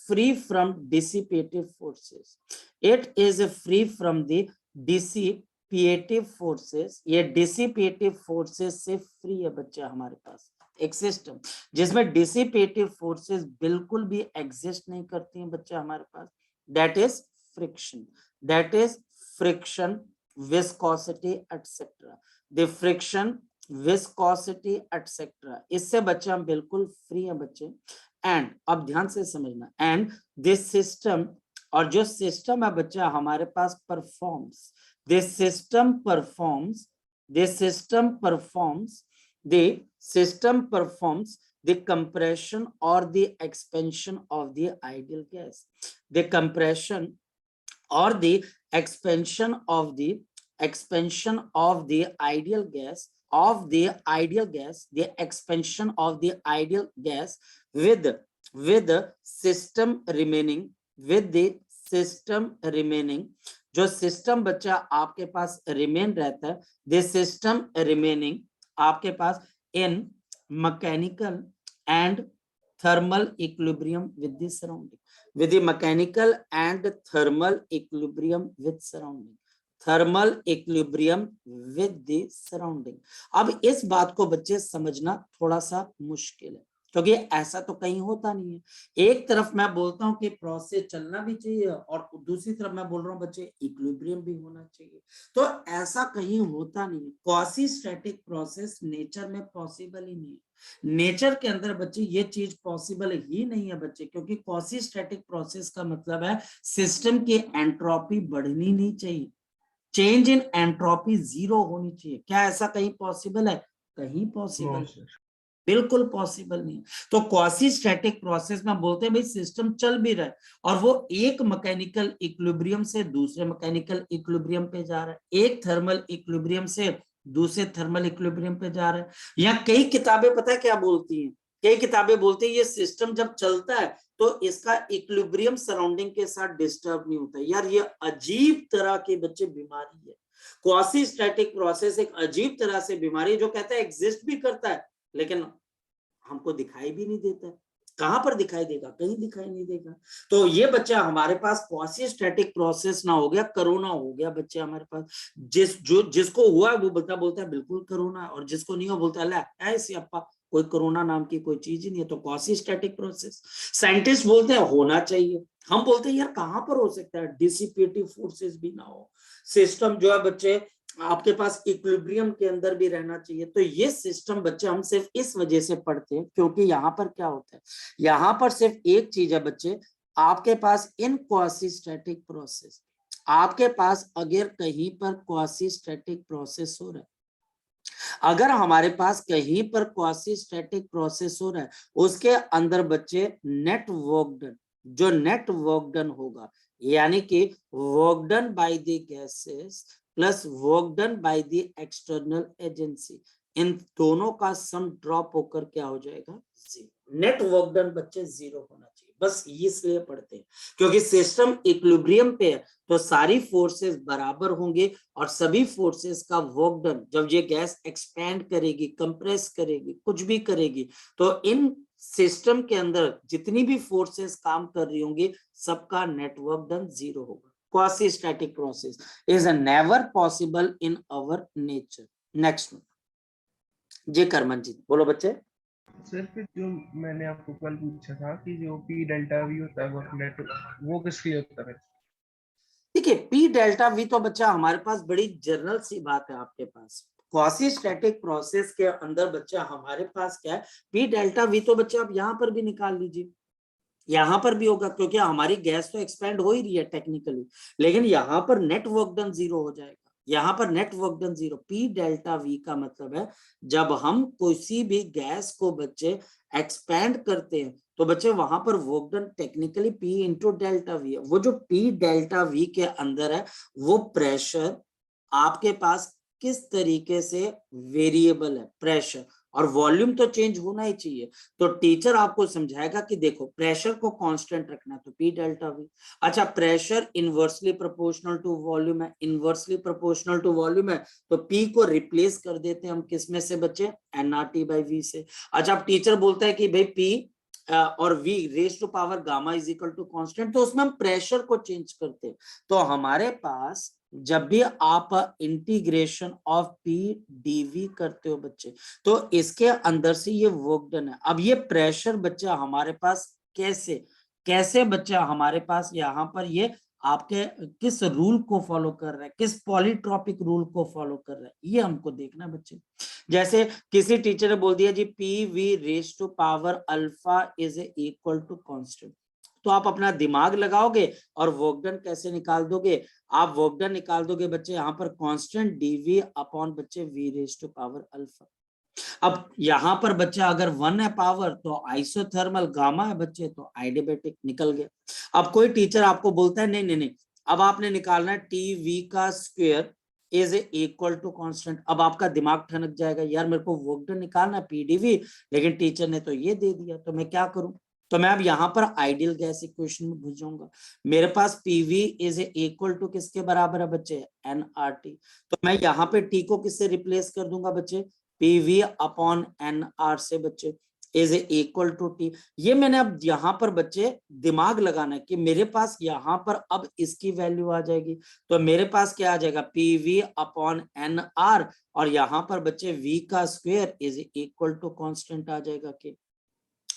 free from dissipative forces, it is free from the dissipative forces. ये डिसिपेटिव फोर्सेस से फ्री है बच्चे हमारे पास एक सिस्टम जिसमें डिसिपेटिव फोर्सेस बिल्कुल भी एग्जिस्ट नहीं करती हैं बच्चे हमारे पास। That is friction, that is friction, viscosity etcetera, the friction, viscosity etcetera, इससे बच्चे हम बिल्कुल फ्री हैं बच्चे। एंड अब ध्यान से समझना, एंड दिस सिस्टम, और जो सिस्टम है बच्चा हमारे पास performs, this system performs the system performs the compression or the expansion of the ideal gas. The compression or the expansion of the ideal gas the expansion of the ideal gas with the system remaining जो system बच्चा आपके पास remain रहता है, the system remaining आपके पास in mechanical and thermal equilibrium with the surrounding, with the mechanical and thermal equilibrium with surrounding, thermal equilibrium with the surrounding. अब इस बात को बच्चे समझना थोड़ा सा मुश्किल है, क्योंकि ऐसा तो कहीं होता नहीं है। एक तरफ मैं बोलता हूं कि प्रोसेस चलना भी चाहिए और दूसरी तरफ मैं बोल रहा हूं बच्चे इक्विलिब्रियम भी होना चाहिए, तो ऐसा कहीं होता नहीं है। क्वासी स्टैटिक प्रोसेस नेचर में पॉसिबल ही नहीं है। नेचर के अंदर बच्चे ये चीज पॉसिबल ही नहीं है बच्चे, क्योंकि क्वासी स्टैटिक प्रोसेस का मतलब है सिस्टम की एंट्रोपी बढ़नी नहीं चाहिए, चेंज इन एंट्रोपी 0 होनी चाहिए। क्या ऐसा कहीं पॉसिबल है? कहीं पॉसिबल बिल्कुल पॉसिबल नहीं। तो क्वासी स्टैटिक प्रोसेस में बोलते हैं भाई सिस्टम चल भी रहा है और वो एक मैकेनिकल इक्विलिब्रियम से दूसरे मैकेनिकल इक्विलिब्रियम पे जा रहा है, एक थर्मल इक्विलिब्रियम से दूसरे थर्मल इक्विलिब्रियम पे जा रहा है। यहाँ कई किताबें पता है क्या बोलती हैं, कई किताबें बोलती है ये सिस्टम जब चलता है तो इसका इक्विलिब्रियम सराउंडिंग के साथ डिस्टर्ब नहीं होता। यार ये अजीब तरह की बच्चे बीमारी है। क्वासी स्टैटिक प्रोसेस एक अजीब तरह से बीमारी है जो कहता है एग्जिस्ट भी करता है लेकिन हमको दिखाई भी नहीं देता। कहां पर दिखाई देगा? कहीं दिखाई नहीं देगा। तो ये बच्चा हमारे पास क्वासी स्टैटिक प्रोसेस ना हो गया, कोरोना हो गया बच्चे हमारे पास। जिसको हुआ वो बोलता है बिल्कुल कोरोना, और जिसको नहीं हुआ बोलता है ऐसे अपा कोई कोरोना नाम की कोई चीज ही नहीं है। तो क्वासी स्टैटिक प्रोसेस साइंटिस्ट बोलते हैं होना चाहिए, हम बोलते हैं यार कहां पर हो सकता है? डिसिपेटिव फोर्सेस भी ना हो, सिस्टम जो है बच्चे आपके पास इक्विलिब्रियम के अंदर भी रहना चाहिए। तो ये सिस्टम बच्चे हम सिर्फ इस वजह से पढ़ते हैं क्योंकि यहाँ पर क्या होता है, यहाँ पर सिर्फ एक चीज है बच्चे, आपके पास इन क्वासी स्टैटिक प्रोसेस, आपके पास अगर कहीं पर क्वासी स्टैटिक प्रोसेस हो रहा है, अगर हमारे पास कहीं पर क्वासी स्टैटिक प्रोसेस हो रहा है, उसके अंदर बच्चे नेट वर्क डन, जो नेट वर्क डन होगा यानी कि work done by the gases plus work done by the external agency, इन दोनों का सम ड्रॉप होकर क्या हो जाएगा? 0। नेट वर्क डन बच्चे 0 होना चाहिए, बस इसलिए पढ़ते हैं क्योंकि सिस्टम इक्विलिब्रियम पे है तो सारी फोर्सेस बराबर होंगे और सभी फोर्सेस का वर्क डन, जब ये गैस एक्सपैंड करेगी, कंप्रेस करेगी, कुछ भी करेगी, तो इन सिस्टम के अंदर जितनी भी फोर्सेस काम कर रही होंगी सबका नेटवर्क डन 0 होगा। Quasi static process is never possible in our nature. Next जी करमन जी बोलो बच्चे।
सर फिर जो मैंने आपको कल पूछा था कि जो पी डेल्टा वी होता है वर्क नेट, वो किस लिए होता है?
देखिए पी डेल्टा वी तो बच्चा हमारे पास बड़ी जनरल सी बात है। आपके पास क्वासी स्टैटिक प्रोसेस के अंदर बच्चा हमारे पास क्या है, पी डेल्टा वी तो बच्चा आप यहाँ पर भी निकाल लीजिए, यहाँ पर भी होगा क्योंकि हमारी गैस तो एक्सपेंड हो ही रही है टेक्निकली, लेकिन यहाँ पर नेट वर्क डन 0 हो जाएगा, यहाँ पर net work done 0। P delta we का मतलब है जब हम किसी भी गैस को बच्चे एक्सपैंड करते हैं तो बच्चे वहां पर work done technically P into delta we है। वो जो पी डेल्टा वी के अंदर है वो प्रेशर आपके पास किस तरीके से वेरिएबल है, प्रेशर और वॉल्यूम तो चेंज होना ही चाहिए। तो टीचर आपको समझाएगा कि देखो प्रेशर को कांस्टेंट रखना तो पी डेल्टा वी। अच्छा pressure inversely proportional to volume है, इनवर्सली प्रोपोर्शनल टू वॉल्यूम है तो पी को रिप्लेस कर देते हैं हम किस में से बच्चे? एनआरटी बाई वी से। अच्छा अब टीचर बोलता है कि भाई पी और V raise to power gamma is equal to constant, तो उसमें हम प्रेशर को चेंज करते हैं। तो हमारे पास जब भी आप इंटीग्रेशन ऑफ पी डीवी करते हो बच्चे तो इसके अंदर से ये वर्क डन है। अब ये प्रेशर बच्चा हमारे पास कैसे बच्चा हमारे पास यहाँ पर ये आपके किस रूल को फॉलो कर रहा है, किस पॉलीट्रॉपिक रूल को फॉलो कर रहा है, ये हमको देखना बच्चे। जैसे किसी टीचर ने बोल दिया जी P V raise to power alpha is equal to constant, तो आप अपना दिमाग लगाओगे और वर्क डन कैसे निकाल दोगे? आप वर्क डन निकाल दोगे बच्चे यहाँ पर कांस्टेंट डीवी अपॉन बच्चे V raise to power alpha. अब यहाँ पर बच्चा अगर 1 है पावर तो आइसोथर्मल, गामा है बच्चे तो आइडियबैटिक, निकल गया। अब कोई टीचर आपको बोलता है नहीं नहीं नहीं, अब आपने निकालना है टी वी का square is equal to constant. अब आपका दिमाग ठनक जाएगा, यार मेरे को वर्क डन निकालना पीडीवी, लेकिन टीचर ने तो ये दे दिया, तो मैं क्या करूं? तो मैं अब यहाँ पर आइडियल गैस इक्वेशन में घुस जाऊंगा। मेरे पास पीवी इज इक्वल टू किसके बराबर है बच्चे? एनआरटी। तो मैं यहाँ पे टी को किससे रिप्लेस कर दूंगा बच्चे? पीवी अपॉन एनआर से बच्चे, इज इक्वल टू टी। ये मैंने अब यहाँ पर बच्चे दिमाग लगाना है कि मेरे पास यहाँ पर अब इसकी वैल्यू आ जाएगी, तो मेरे पास क्या आ जाएगा? पीवी अपॉन एनआर, और यहाँ पर बच्चे v का square is equal to constant आ जाएगा के,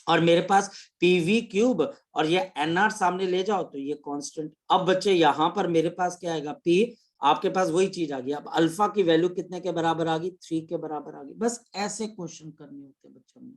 और मेरे पास पीवी क्यूब और ये एनआर सामने ले जाओ तो ये कांस्टेंट। अब बच्चे यहाँ पर मेरे पास क्या आएगा? पी, आपके पास वही चीज आ गई। अब अल्फा की वैल्यू कितने के बराबर आ गई? 3 के बराबर आ गई। बस ऐसे क्वेश्चन करने होते हैं बच्चों में,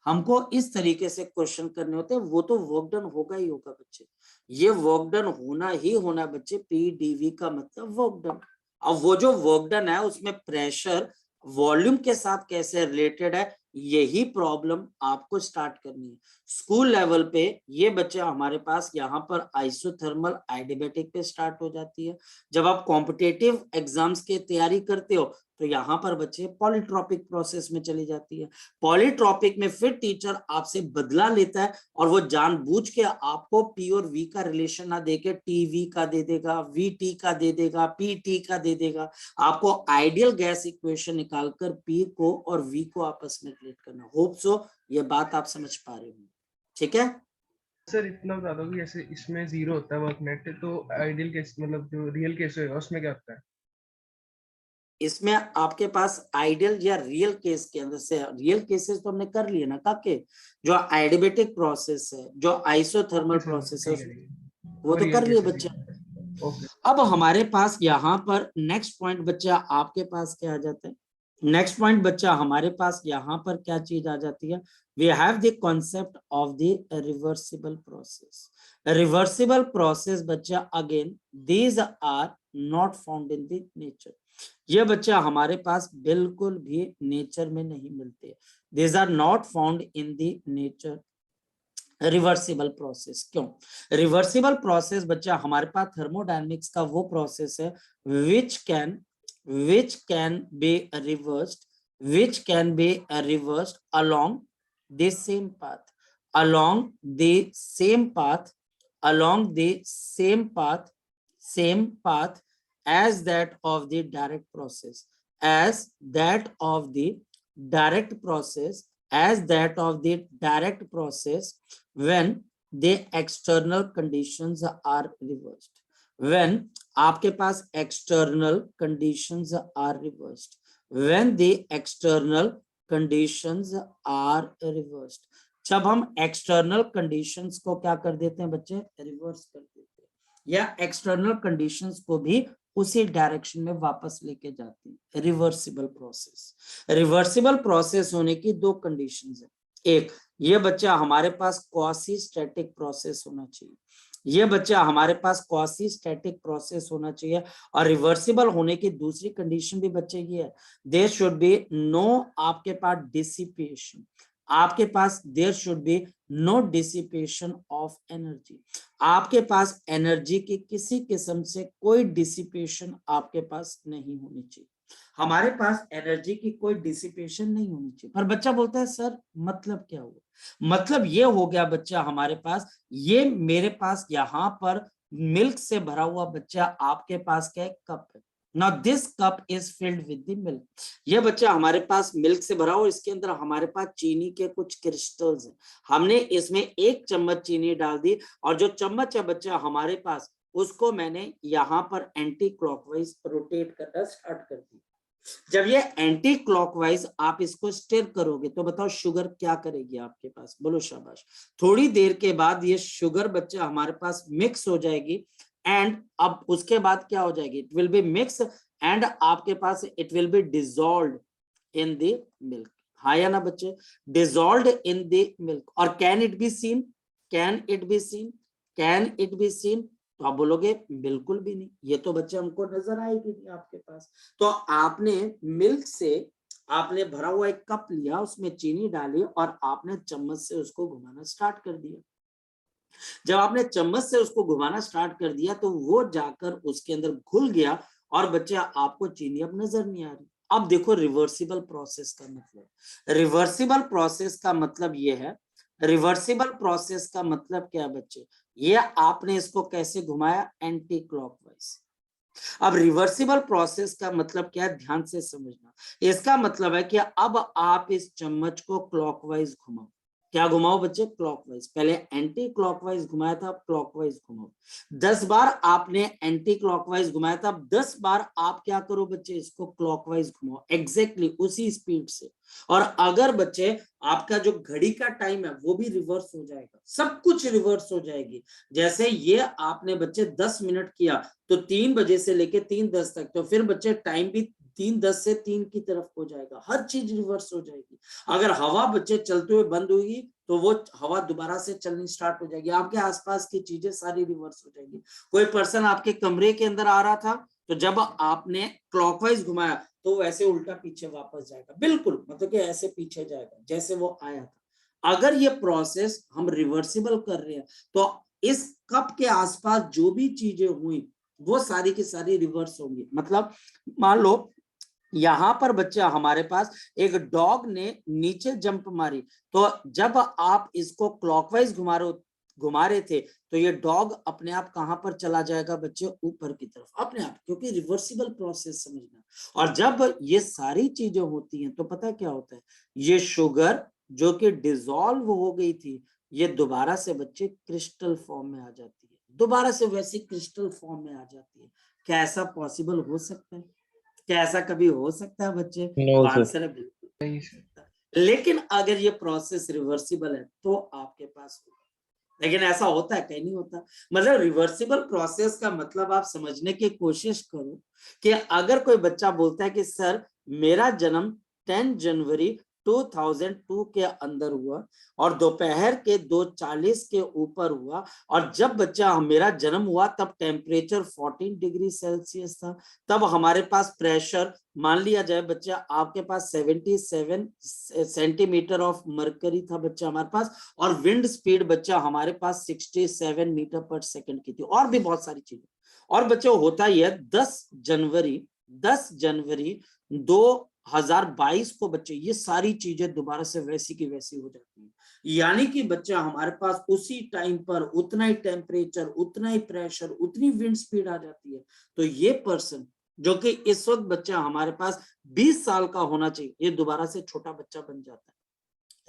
हमको इस तरीके से क्वेश्चन करने होते हैं। वो तो वर्क डन होगा ही होगा बच्चे, ये वर्क डन होना ही होना बच्चे। पीडीवी का मतलब वर्क डन। अब वो जो वर्क डन है उसमें प्रेशर वॉल्यूम के साथ कैसे रिलेटेड है, यही प्रॉब्लम आपको स्टार्ट करनी है स्कूल लेवल पे। ये बच्चे हमारे पास यहाँ पर आइसोथर्मल आइडियबैटिक पे स्टार्ट हो जाती है। जब आप कॉम्पिटेटिव एग्जाम्स की तैयारी करते हो तो यहाँ पर बच्चे पॉलीट्रॉपिक प्रोसेस में चली जाती है। पॉलीट्रॉपिक में फिर टीचर आपसे बदला लेता है और वो जानबूझ के आपको पी और वी का रिलेशन ना देके टी वी का दे देगा, वी टी का दे देगा, पी टी का दे देगा। आपको आइडियल गैस इक्वेशन निकालकर पी को और वी को आपस में रिलेट करना। होप सो ये बात आप समझ पा रहे हो, ठीक है?
सर इतना बता दो कि जैसे इसमें 0 होता है वर्क नेट, तो आइडियल केस मतलब जो रियल केस होगा उसमें क्या होता है?
इसमें आपके पास आइडियल या रियल केस के अंदर से, रियल केसेस तो हमने कर लिए ना काके, जो आइडियबैटिक प्रोसेस है, जो आइसोथर्मल प्रोसेस है, वो तो कर लिए बच्चे।
ओके।
अब हमारे पास यहाँ पर नेक्स्ट पॉइंट बच्चा आपके पास क्या आ जाता है? नेक्स्ट पॉइंट बच्चा हमारे पास यहाँ पर क्या चीज आ जाती है? We have the concept of the reversible process. Reversible process बच्चा again these are not found in the nature. ये बच्चा हमारे पास बिल्कुल भी नेचर में नहीं मिलते। These are not found in the nature. Reversible process क्यों? रिवर्सिबल प्रोसेस बच्चा हमारे पास थर्मोडायनेमिक्स का वो प्रोसेस है which can be reversed along the same path, same path as that of the direct process, as that of the direct process when the external conditions are reversed. When आपके पास external conditions are reversed, when the external conditions are reversed, जब हम external conditions को क्या कर देते हैं बच्चे? Reverse कर देते हैं, या external conditions को भी उसी डायरेक्शन में वापस लेके जाती है। रिवर्सिबल प्रोसेस, रिवर्सिबल प्रोसेस होने की दो कंडीशंस है। एक, ये बच्चा हमारे पास क्वासी स्टैटिक प्रोसेस होना चाहिए, ये बच्चा हमारे पास क्वासी स्टैटिक प्रोसेस होना चाहिए। और रिवर्सिबल होने की दूसरी कंडीशन भी बच्चे ये है, देयर शुड बी नो आपके पास डिसिपेशन, आपके पास there should be no dissipation of energy, आपके पास एनर्जी की किसी किस्म से कोई डिसिपेशन आपके पास नहीं होनी चाहिए। हमारे पास एनर्जी की कोई डिसिपेशन नहीं होनी चाहिए। पर बच्चा बोलता है सर मतलब क्या हुआ? मतलब ये हो गया बच्चा हमारे पास, ये मेरे पास यहाँ पर मिल्क से भरा हुआ बच्चा आपके पास क्या है? कप है। Now this cup is filled with the milk. ये बच्चा हमारे पास मिल्क से भरा हुआ, इसके अंदर हमारे पास चीनी के कुछ क्रिस्टल्स हैं। हमने इसमें 1 चम्मच चीनी डाल दी और जो चम्मच है बच्चा हमारे पास, उसको मैंने यहाँ पर एंटी क्लॉकवाइज रोटेट करना स्टार्ट कर दी। जब ये एंटी क्लॉकवाइज आप इसको स्टिर करोगे तो बताओ शुगर क्या करेगी आपके पास? बोलो शाबाश। थोड़ी देर के बाद ये शुगर बच्चा हमारे पास मिक्स हो जाएगी एंड अब उसके बाद क्या हो जाएगी? It will be mix and आपके पास it will be dissolved in the milk. हाँ या ना बच्चे? Dissolved in the milk. और can it be seen? Can it be seen? Can it be seen, तो आप बोलोगे बिल्कुल भी नहीं, ये तो बच्चे हमको नजर आएगी नहीं आपके पास। तो आपने मिल्क से आपने भरा हुआ एक कप लिया, उसमें चीनी डाली और आपने चम्मच से उसको घुमाना स्टार्ट कर दिया। जब आपने चम्मच से उसको घुमाना स्टार्ट कर दिया तो वो जाकर उसके अंदर घुल गया और बच्चे आपको चीनी अब नजर नहीं आ रही। अब देखो रिवर्सिबल प्रोसेस का मतलब, रिवर्सिबल प्रोसेस का मतलब ये है, रिवर्सिबल प्रोसेस का मतलब क्या बच्चे, ये आपने इसको कैसे घुमाया, एंटी क्लॉकवाइज। अब रिवर्सिबल प्रोसेस का मतलब क्या है, ध्यान से समझना। इसका मतलब है कि अब आप इस चम्मच को क्लॉकवाइज घुमाओ। क्या घुमाओ बच्चे, क्लॉकवाइज। पहले एंटी क्लॉकवाइज घुमाया था, अब क्लॉकवाइज घुमाओ। 10 बार आपने एंटी क्लॉकवाइज घुमाया था, अब 10 बार आप क्या करो बच्चे, इसको क्लॉकवाइज घुमाओ एग्जैक्टली उसी स्पीड से। और अगर बच्चे आपका जो घड़ी का टाइम है वो भी रिवर्स हो जाएगा, सब कुछ रिवर्स हो जाएगी। जैसे ये आपने बच्चे 10 मिनट किया तो 3 बजे से लेके 3:10 तक, तो फिर बच्चे टाइम भी 3:10 से 3 की तरफ हो जाएगा, हर चीज रिवर्स हो जाएगी। अगर हवा बच्चे चलते हुए बंद हुई तो वो हवा दोबारा से चलनी स्टार्ट हो जाएगी, आपके आसपास की चीजें सारी रिवर्स हो जाएगी। कोई पर्सन आपके कमरे के अंदर आ रहा था तो जब आपने क्लॉकवाइज घुमाया तो वैसे उल्टा पीछे वापस जाएगा, बिल्कुल मतलब कि ऐसे पीछे जाएगा जैसे वो आया था। अगर ये प्रोसेस हम रिवर्सिबल कर रहे हैं तो इस कप के आसपास जो भी चीजें हुई वो सारी की सारी रिवर्स होंगी। मतलब मान लो यहां पर बच्चा हमारे पास एक डॉग ने नीचे जंप मारी, तो जब आप इसको क्लॉकवाइज घुमा रहे थे तो ये डॉग अपने आप कहां पर चला जाएगा बच्चे, ऊपर की तरफ अपने आप, क्योंकि रिवर्सिबल प्रोसेस समझना। और जब ये सारी चीजें होती हैं तो पता क्या होता है, ये शुगर जो कि डिसॉल्व हो गई थी ये दोबारा से बच्चे क्रिस्टल फॉर्म में आ जाती है, दोबारा से वैसी क्रिस्टल फॉर्म में आ जाती है। क्या ऐसा पॉसिबल हो सकता है, क्या ऐसा कभी हो सकता है बच्चे?
नो
तो
सर।
आंसर है बिल्कुल
नहीं
हो
सर।
सकता है। लेकिन अगर ये प्रोसेस रिवर्सिबल है तो आपके पास होगा, लेकिन ऐसा होता है कहीं नहीं होता। मतलब रिवर्सिबल प्रोसेस का मतलब आप समझने की कोशिश करो कि अगर कोई बच्चा बोलता है कि सर मेरा जन्म 10 जनवरी 2002 के अंदर हुआ और दोपहर के 2:40 के ऊपर हुआ, और जब बच्चा मेरा जन्म हुआ तब टेम्परेचर 14 डिग्री सेल्सियस था, तब हमारे पास प्रेशर मान लिया जाए बच्चा आपके पास 77 सेंटीमीटर ऑफ मरकरी था बच्चा हमारे पास, और विंड स्पीड बच्चा हमारे पास 67 मीटर पर सेकंड की थी, और भी बहुत सारी चीजें। और बच्चों होता ही है 10 जनवरी 2022 को बच्चे ये सारी चीजें दोबारा से वैसी की वैसी हो जाती है। यानी कि बच्चा हमारे पास उसी टाइम पर उतना ही टेम्परेचर, उतना ही प्रेशर, उतनी विंड स्पीड आ जाती है। तो ये पर्सन जो कि इस वक्त बच्चा हमारे पास 20 साल का होना चाहिए, ये दोबारा से छोटा बच्चा बन जाता है,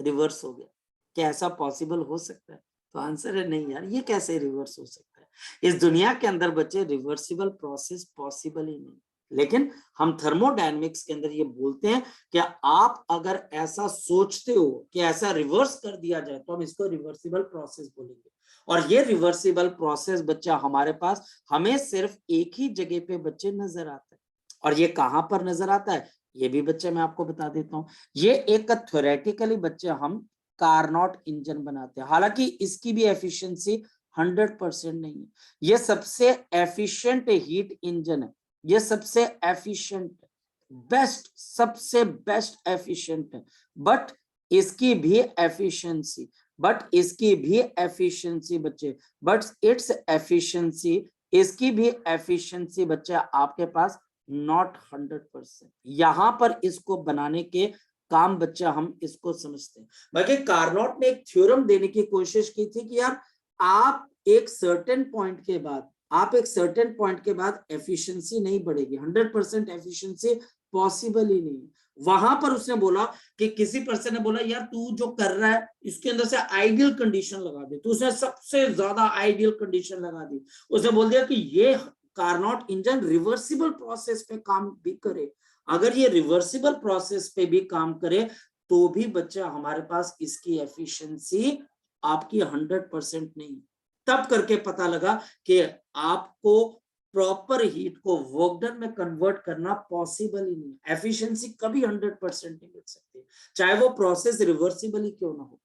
रिवर्स हो गया। क्या ऐसा पॉसिबल हो सकता है? तो आंसर है नहीं यार, ये कैसे रिवर्स हो सकता है? इस दुनिया के अंदर बच्चे रिवर्सिबल प्रोसेस पॉसिबल ही नहीं। लेकिन हम थर्मोडायनेमिक्स के अंदर ये बोलते हैं कि आप अगर ऐसा सोचते हो कि ऐसा रिवर्स कर दिया जाए तो हम इसको रिवर्सिबल प्रोसेस बोलेंगे। और ये रिवर्सिबल प्रोसेस बच्चा हमारे पास हमें सिर्फ एक ही जगह पे बच्चे नजर आता है। और ये कहां पर नजर आता है ये भी बच्चे मैं आपको बता देता हूं। ये एक थ्योरेटिकली बच्चे हम कारनॉट इंजन बनाते हैं, हालांकि इसकी भी एफिशिएंसी 100% नहीं है। ये सबसे एफिशिएंट हीट इंजन है, ये सबसे एफिशिएंट बेस्ट, सबसे बेस्ट एफिशिएंट है। बट इसकी भी एफिशिएंसी बच्चे, बट इट्स एफिशिएंसी, इसकी भी एफिशिएंसी बच्चे आपके पास नॉट 100%। यहां पर इसको बनाने के काम बच्चा हम इसको समझते हैं। बल्कि कार्नोट ने एक थ्योरम देने की कोशिश की थी कि यार आप एक सर्टेन पॉइंट के बाद एफिशिएंसी नहीं बढ़ेगी, 100% एफिशिएंसी पॉसिबल ही नहीं। वहां पर उसने बोला कि किसी पर्सन ने बोला यार तू जो कर रहा है इसके अंदर से आइडियल कंडीशन लगा दे, तो उसने सबसे ज्यादा आइडियल कंडीशन लगा दी। उसने बोल दिया कि ये कार्नोट इंजन रिवर्सिबल प्रोसेस पे काम भी करे। अगर ये रिवर्सिबल प्रोसेस पे भी काम करे तो भी बच्चा हमारे पास इसकी एफिशिएंसी आपकी 100% नहीं। तब करके पता लगा कि आपको प्रॉपर हीट को वर्क डन में कन्वर्ट करना पॉसिबल ही नहीं। एफिशिएंसी कभी 100% नहीं मिल सकती, चाहे वो प्रोसेस रिवर्सिबल ही क्यों ना हो।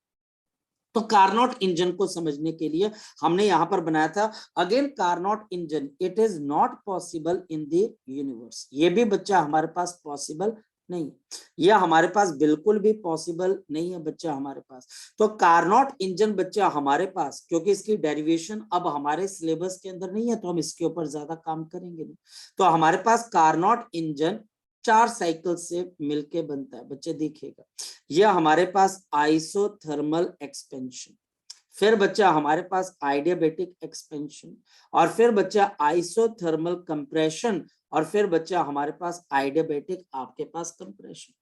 तो कार्नोट इंजन को समझने के लिए हमने यहां पर बनाया था। Again Carnot engine, it is not possible in the universe. ये भी बच्चा हमारे पास पॉसिबल नहीं, यह हमारे पास बिल्कुल भी पॉसिबल नहीं है बच्चा हमारे पास। तो कार्नोट इंजन बच्चा हमारे पास, क्योंकि इसकी डेरिवेशन अब हमारे सिलेबस के अंदर नहीं है तो हम इसके ऊपर ज्यादा काम करेंगे नहीं। तो हमारे पास कार्नोट इंजन 4 साइकिल से मिलके बनता है बच्चे, देखिएगा। यह हमारे पास आइसोथर्मल एक्सपेंशन, फिर बच्चा हमारे पास आइडियाबैटिक एक्सपेंशन, और फिर बच्चा आइसोथर्मल कंप्रेशन, और फिर बच्चा हमारे पास आइडियाबैटिक आपके पास कंप्रेशन।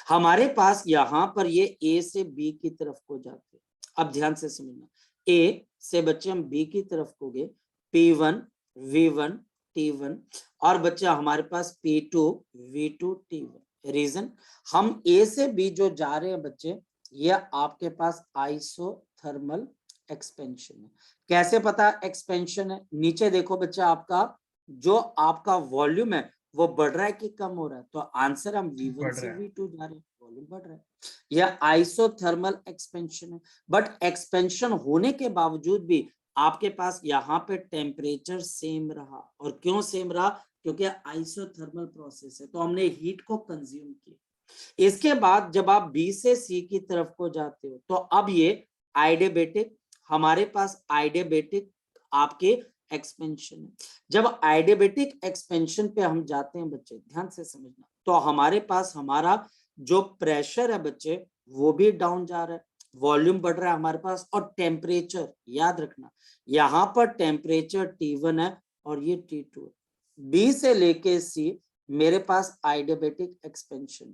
हमारे पास यहां पर ये ए से बी की तरफ को जाते हैं। अब ध्यान से समझना, ए से बच्चे हम बी की तरफ को गए, P1 V1 T1, और बच्चा हमारे पास P2 V2 T1। रीजन, हम ए से बी जो जा रहे हैं बच्चे, ये आपके पास आइसोथर्मल एक्सपेंशन है। कैसे पता एक्सपेंशन है? नीचे देखो बच्चा, आपका जो आपका वॉल्यूम है वो बढ़ रहा है कि कम हो रहा है? तो आंसर हम V1
बढ़
से
रहा है।
V2 जा रहे हैं, वॉल्यूम बढ़ रहा है। यह आइसोथर्मल एक्सपेंशन है। बट एक्सपेंशन होने के बावजूद भी आपके पास यहाँ पे टेम्परेचर सेम रहा। और क्यों सेम रहा? क्योंकि आइसोथर्मल प्रोसेस है, तो हमने हीट को कंज्यूम किया। इसके बाद जब आप बी से सी की तरफ को जाते हो तो अब ये आइडियाबैटिक, हमारे पास आइडियाबैटिक आपके एक्सपेंशन है। जब आइडियाबैटिक एक्सपेंशन पे हम जाते हैं बच्चे, ध्यान से समझना, तो हमारे पास हमारा जो प्रेशर है बच्चे वो भी डाउन जा रहा है, वॉल्यूम बढ़ रहा है हमारे पास, और टेम्परेचर याद रखना, यहाँ पर टेम्परेचर T1 है और ये T2 है। बी से लेके सी मेरे पास आइडियाबैटिक एक्सपेंशन।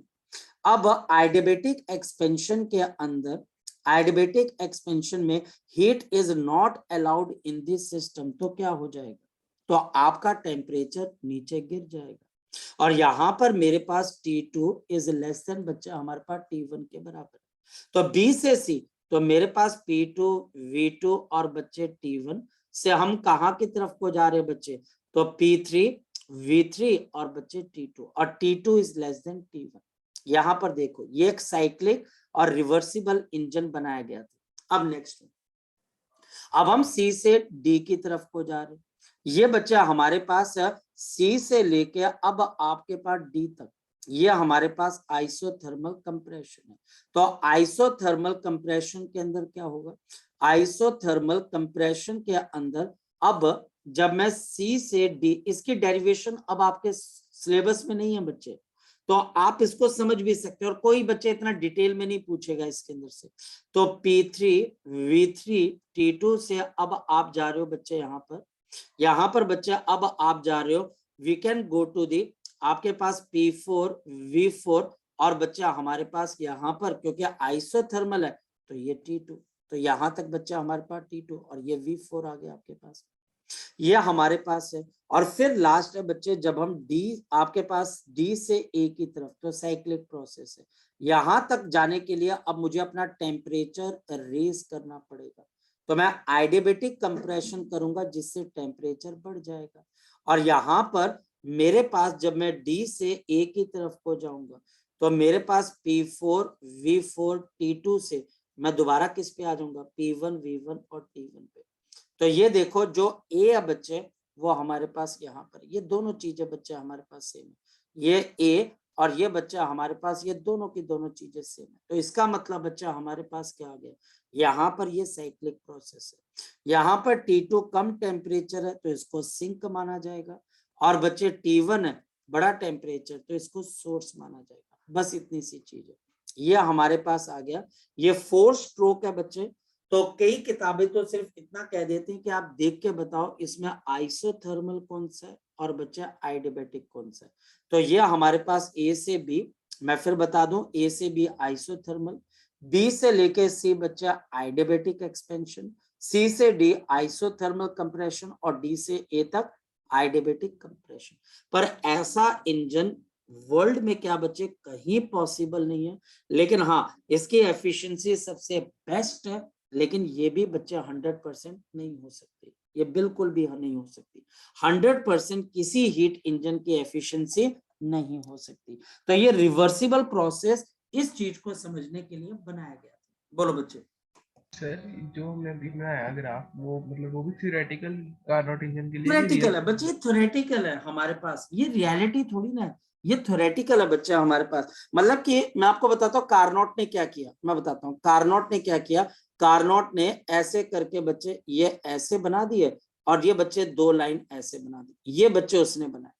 अब आइडियाबैटिक एक्सपेंशन के अंदर, आइडियाबैटिक एक्सपेंशन में heat is not allowed in this system, तो क्या हो जाएगा? तो आपका टेम्परेचर नीचे गिर जाएगा। और यहां पर मेरे पास T2 इज लेस देन बच्चा हमारे पास T1 के बराबर। तो B से C, तो मेरे पास P2 V2 और बच्चे T1 से हम कहां की तरफ को जा रहे हैं बच्चे? तो P3 V3 और बच्चे T2, और T2 is less than T1। यहां पर देखो, ये एक साइक्लिक और रिवर्सिबल इंजन बनाया गया था। अब नेक्स्ट, अब हम C से D की तरफ को जा रहे हैं। ये बच्चा हमारे पास C से लेके अब आपके पास D तक, ये हमारे पास आइसोथर्मल कंप्रेशन है। तो आइसोथर्मल कंप्रेशन के अंदर क्या होगा? आइसोथर्मल कंप्रेशन के अंदर अब जब मैं C से D, इसकी डेरिवेशन अब आपके सिलेबस में नहीं है बच्चे, तो आप इसको समझ भी सकते हैं, और कोई बच्चे इतना डिटेल में नहीं पूछेगा इसके अंदर से। तो P3 V3 T2 से अब आप जा रहे हो बच्चे यहाँ पर बच्चे अब आप जा रहे हो, we can go to the, आपके पास P4 V4, और बच्चा हमारे पास यहाँ पर क्योंकि आइसोथर्मल है तो ये T2, तो यहां तक बच्चा हमारे पास T2, और ये V4 आ गया आपके पास, ये हमारे पास है। और फिर लास्ट है बच्चे, जब हम D, आपके पास D से A की तरफ, तो साइक्लिक प्रोसेस है। यहां तक जाने के लिए अब मुझे अपना टेम्परेचर रेज करना पड़ेगा, तो मैं आइडियाबैटिक कंप्रेशन करूंगा जिससे टेम्परेचर बढ़ जाएगा। और यहाँ पर मेरे पास जब मैं D से A की तरफ को जाऊंगा तो मेरे पास P4 V4 T2 से मैं दोबारा किस पे आ जाऊंगा? P1 V1 और T1 पे। तो ये देखो, जो ए है बच्चे वो हमारे पास यहाँ पर, ये दोनों चीजें बच्चे हमारे पास सेम है, ये ए और ये बच्चा हमारे पास, ये दोनों की दोनों चीजें सेम है। तो इसका मतलब बच्चा हमारे पास क्या आ गया? यहाँ पर ये साइक्लिक प्रोसेस है। यहाँ पर T2 कम टेम्परेचर है तो इसको सिंक माना जाएगा, और बच्चे T1 है बड़ा टेम्परेचर तो इसको सोर्स माना जाएगा। बस इतनी सी चीज है, ये हमारे पास आ गया। ये 4 स्ट्रोक है बच्चे। तो कई किताबें तो सिर्फ इतना कह देती हैं कि आप देख के बताओ इसमें आइसोथर्मल कौन सा है और बच्चा आइडियाबैटिक कौन सा है। तो ये हमारे पास ए से बी, मैं फिर बता दूं, ए से बी आइसोथर्मल, बी से लेके सी बच्चा आइडियाबैटिक एक्सपेंशन, सी से डी आइसोथर्मल कंप्रेशन, और डी से ए तक आइडियाबैटिक कंप्रेशन। पर ऐसा इंजन वर्ल्ड में क्या बच्चे कहीं पॉसिबल नहीं है। लेकिन हाँ, इसकी एफिशिएंसी सबसे बेस्ट है, लेकिन ये भी बच्चे 100% नहीं हो सकती, ये बिल्कुल भी नहीं हो सकती। 100% किसी हीट इंजन की एफिशिएंसी नहीं हो सकती। तो ये रिवर्सिबल प्रोसेस इस चीज को समझने के लिए बनाया गया था। बोलो बच्चे।
सर जो हमने अभी बनाया ग्राफ वो मतलब वो भी थ्योरेटिकल कार्नोट इंजन के लिए भी
थ्योरेटिकल
real
है बच्चे, ये थ्योरेटिकल है हमारे पास, ये रियलिटी थोड़ी ना है, ये थ्योरेटिकल है बच्चे हमारे पास। मतलब कि मैं आपको बताता हूँ कार्नोट ने क्या किया, मैं बताता हूँ कार्नोट ने क्या किया। कार्नोट ने ऐसे करके बच्चे ये ऐसे बना दिए, और ये बच्चे 2 लाइन ऐसे बना दी, ये बच्चे उसने बनाए।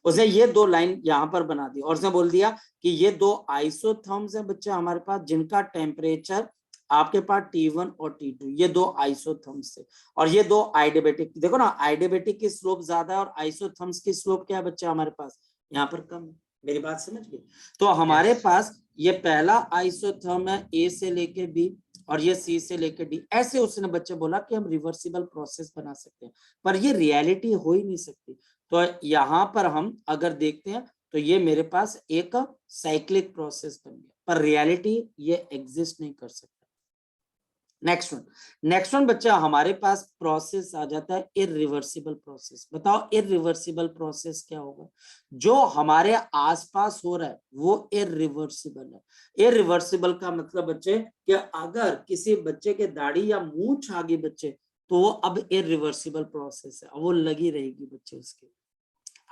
उसने ये 2 लाइन यहाँ पर बना दी, और उसने बोल दिया कि ये 2 आइसोथर्म्स है बच्चे हमारे पास, जिनका टेम्परेचर आपके पास T1 और T2, ये 2 आइसोथर्म्स थे। और ये 2 आइडियाबैटिक, देखो ना आइडियाबैटिक की स्लोप ज्यादा है और आइसोथर्म्स की स्लोप क्या है बच्चे हमारे पास, यहाँ पर कम है। मेरी बात समझ गए? तो हमारे
Yes.
पास ये पहला आइसोथर्म है A से लेके B, और ये C से लेके D। ऐसे उसने बच्चे बोला कि हम रिवर्सिबल प्रोसेस बना सकते हैं, पर ये रियलिटी हो ही नहीं सकती। तो यहाँ पर हम अगर देखते हैं तो ये मेरे पास एक साइक्लिक प्रोसेस बन गया, पर रियलिटी ये एग्जिस्ट नहीं कर सकता। नेक्स्ट वन बच्चा हमारे पास प्रोसेस आ जाता है इरिवर्सिबल प्रोसेस। बताओ इरिवर्सिबल प्रोसेस क्या होगा? जो हमारे आसपास हो रहा है वो इरिवर्सिबल है। इरिवर्सिबल का मतलब बच्चे कि अगर किसी बच्चे के दाढ़ी या मूंछ आ गई बच्चे, तो वो अब इरिवर्सिबल प्रोसेस है, वो लगी रहेगी बच्चे उसके।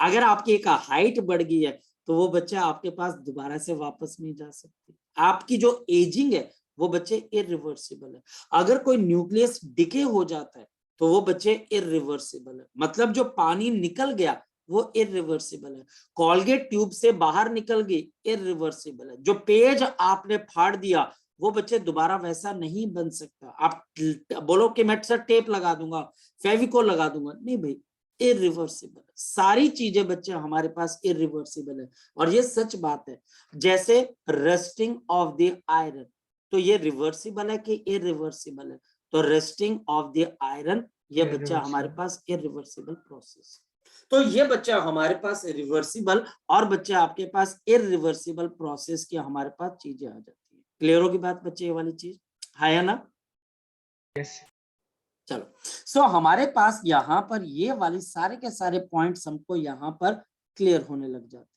अगर आपकी एक हाइट बढ़ गई है तो वो बच्चा आपके पास दोबारा से वापस नहीं जा सकती। आपकी जो एजिंग है वो बच्चे इरिवर्सिबल है। अगर कोई न्यूक्लियस डिके हो जाता है तो वो बच्चे इरिवर्सिबल है। मतलब जो पानी निकल गया वो इरिवर्सिबल है। कॉलगेट ट्यूब से बाहर निकल गई, इरिवर्सिबल है। जो पेज आपने फाड़ दिया वो बच्चे दोबारा वैसा नहीं बन सकता। आप बोलो कि मैं सर टेप लगा दूंगा, फेविकोल लगा दूंगा, नहीं भाई, इरिवर्सिबल। सारी चीजें बच्चे हमारे पास इरिवर्सिबल है, और ये सच बात है। जैसे रस्टिंग ऑफ द आयरन, तो ये रिवर्सिबल है कि इरिवर्सिबल है? तो रस्टिंग ऑफ द आयरन ये बच्चा हमारे
Irreversible.
पास इरिवर्सिबल प्रोसेस। तो ये बच्चा हमारे पास रिवर्सिबल, और बच्चा आपके पास इरिवर्सिबल प्रोसेस की हमारे पास चीजें आ जाती है। क्लियर होगी बात बच्चे, ये वाली चीज है ना?
Yes.
चलो, सो हमारे पास यहाँ पर ये वाली सारे के सारे पॉइंट्स हमको यहाँ पर क्लियर होने लग जाते हैं।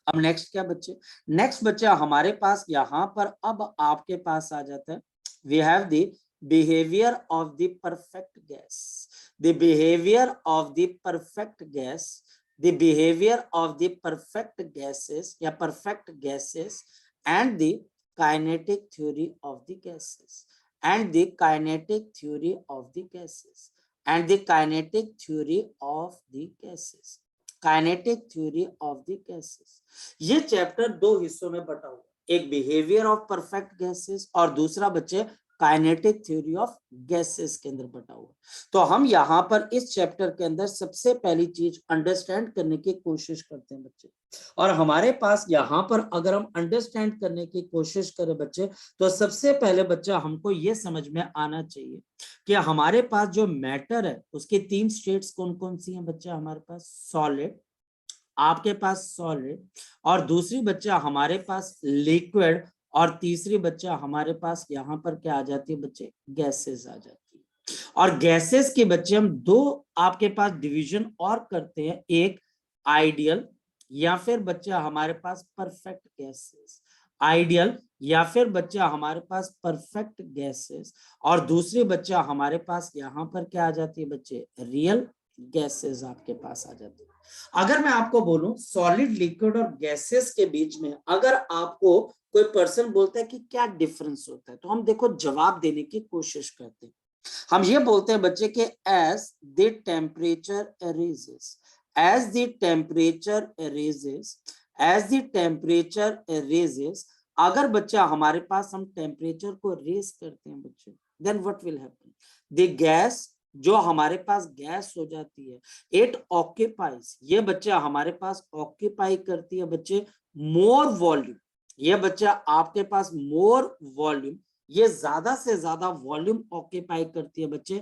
अब नेक्स्ट क्या बच्चे? नेक्स्ट बच्चा हमारे पास यहाँ पर अब आपके पास आ जाता है, we have the behaviour of the perfect gas. The behaviour of the perfect gas, the behaviour of the perfect gases या perfect gases, and the kinetic theory of the gases, and the kinetic theory of the gases, and the kinetic theory of the gases, kinetic theory of the gases। ये chapter 2 हिस्सों में बटा हुआ, एक behaviour of perfect gases और दूसरा बच्चे kinetic theory of gases के अंदर बटा हुआ। तो हम यहाँ पर इस चैप्टर के अंदर सबसे पहली चीज अंडरस्टैंड करने की कोशिश करते हैं बच्चे। और हमारे पास यहाँ पर अगर हम अंडरस्टैंड करने की कोशिश करें बच्चे, तो सबसे पहले बच्चा हमको ये समझ में आना चाहिए कि हमारे पास जो मैटर है उसकी 3 स्टेट्स कौन कौन सी हैं बच्चा हमारे पास? सॉलिड, आपके पास सॉलिड, और दूसरी बच्चा हमारे पास लिक्विड, और तीसरी बच्चा हमारे पास यहाँ पर क्या आ जाती है बच्चे? गैसेस आ जाती है। और गैसेस के बच्चे हम 2 आपके पास डिवीजन और करते हैं, एक आइडियल या फिर बच्चा हमारे पास परफेक्ट गैसेस। आइडियल या फिर बच्चा हमारे पास परफेक्ट गैसेस, और दूसरी बच्चा हमारे पास यहाँ पर क्या आ जाती है बच्चे? रियल गैसेस आपके पास आ जाती है। अगर मैं आपको बोलूं सॉलिड, लिक्विड और गैसेस के बीच में अगर आपको कोई पर्सन बोलता है कि क्या डिफरेंस होता है, तो हम देखो जवाब देने की कोशिश करते हैं। हम ये बोलते हैं बच्चे कि as the temperature rises, as the temperature rises, as the temperature rises, अगर बच्चा हमारे पास हम टेम्परेचर को रेज करते हैं बच्चे, then what will happen? The gas, जो हमारे पास गैस हो जाती है, इट ऑक्यूपाइज, ये बच्चा हमारे पास ऑक्यूपाई करती है बच्चे मोर वॉल्यूम। ये बच्चा आपके पास मोर वॉल्यूम, ये ज्यादा से ज्यादा वॉल्यूम ऑक्यूपाई करती है बच्चे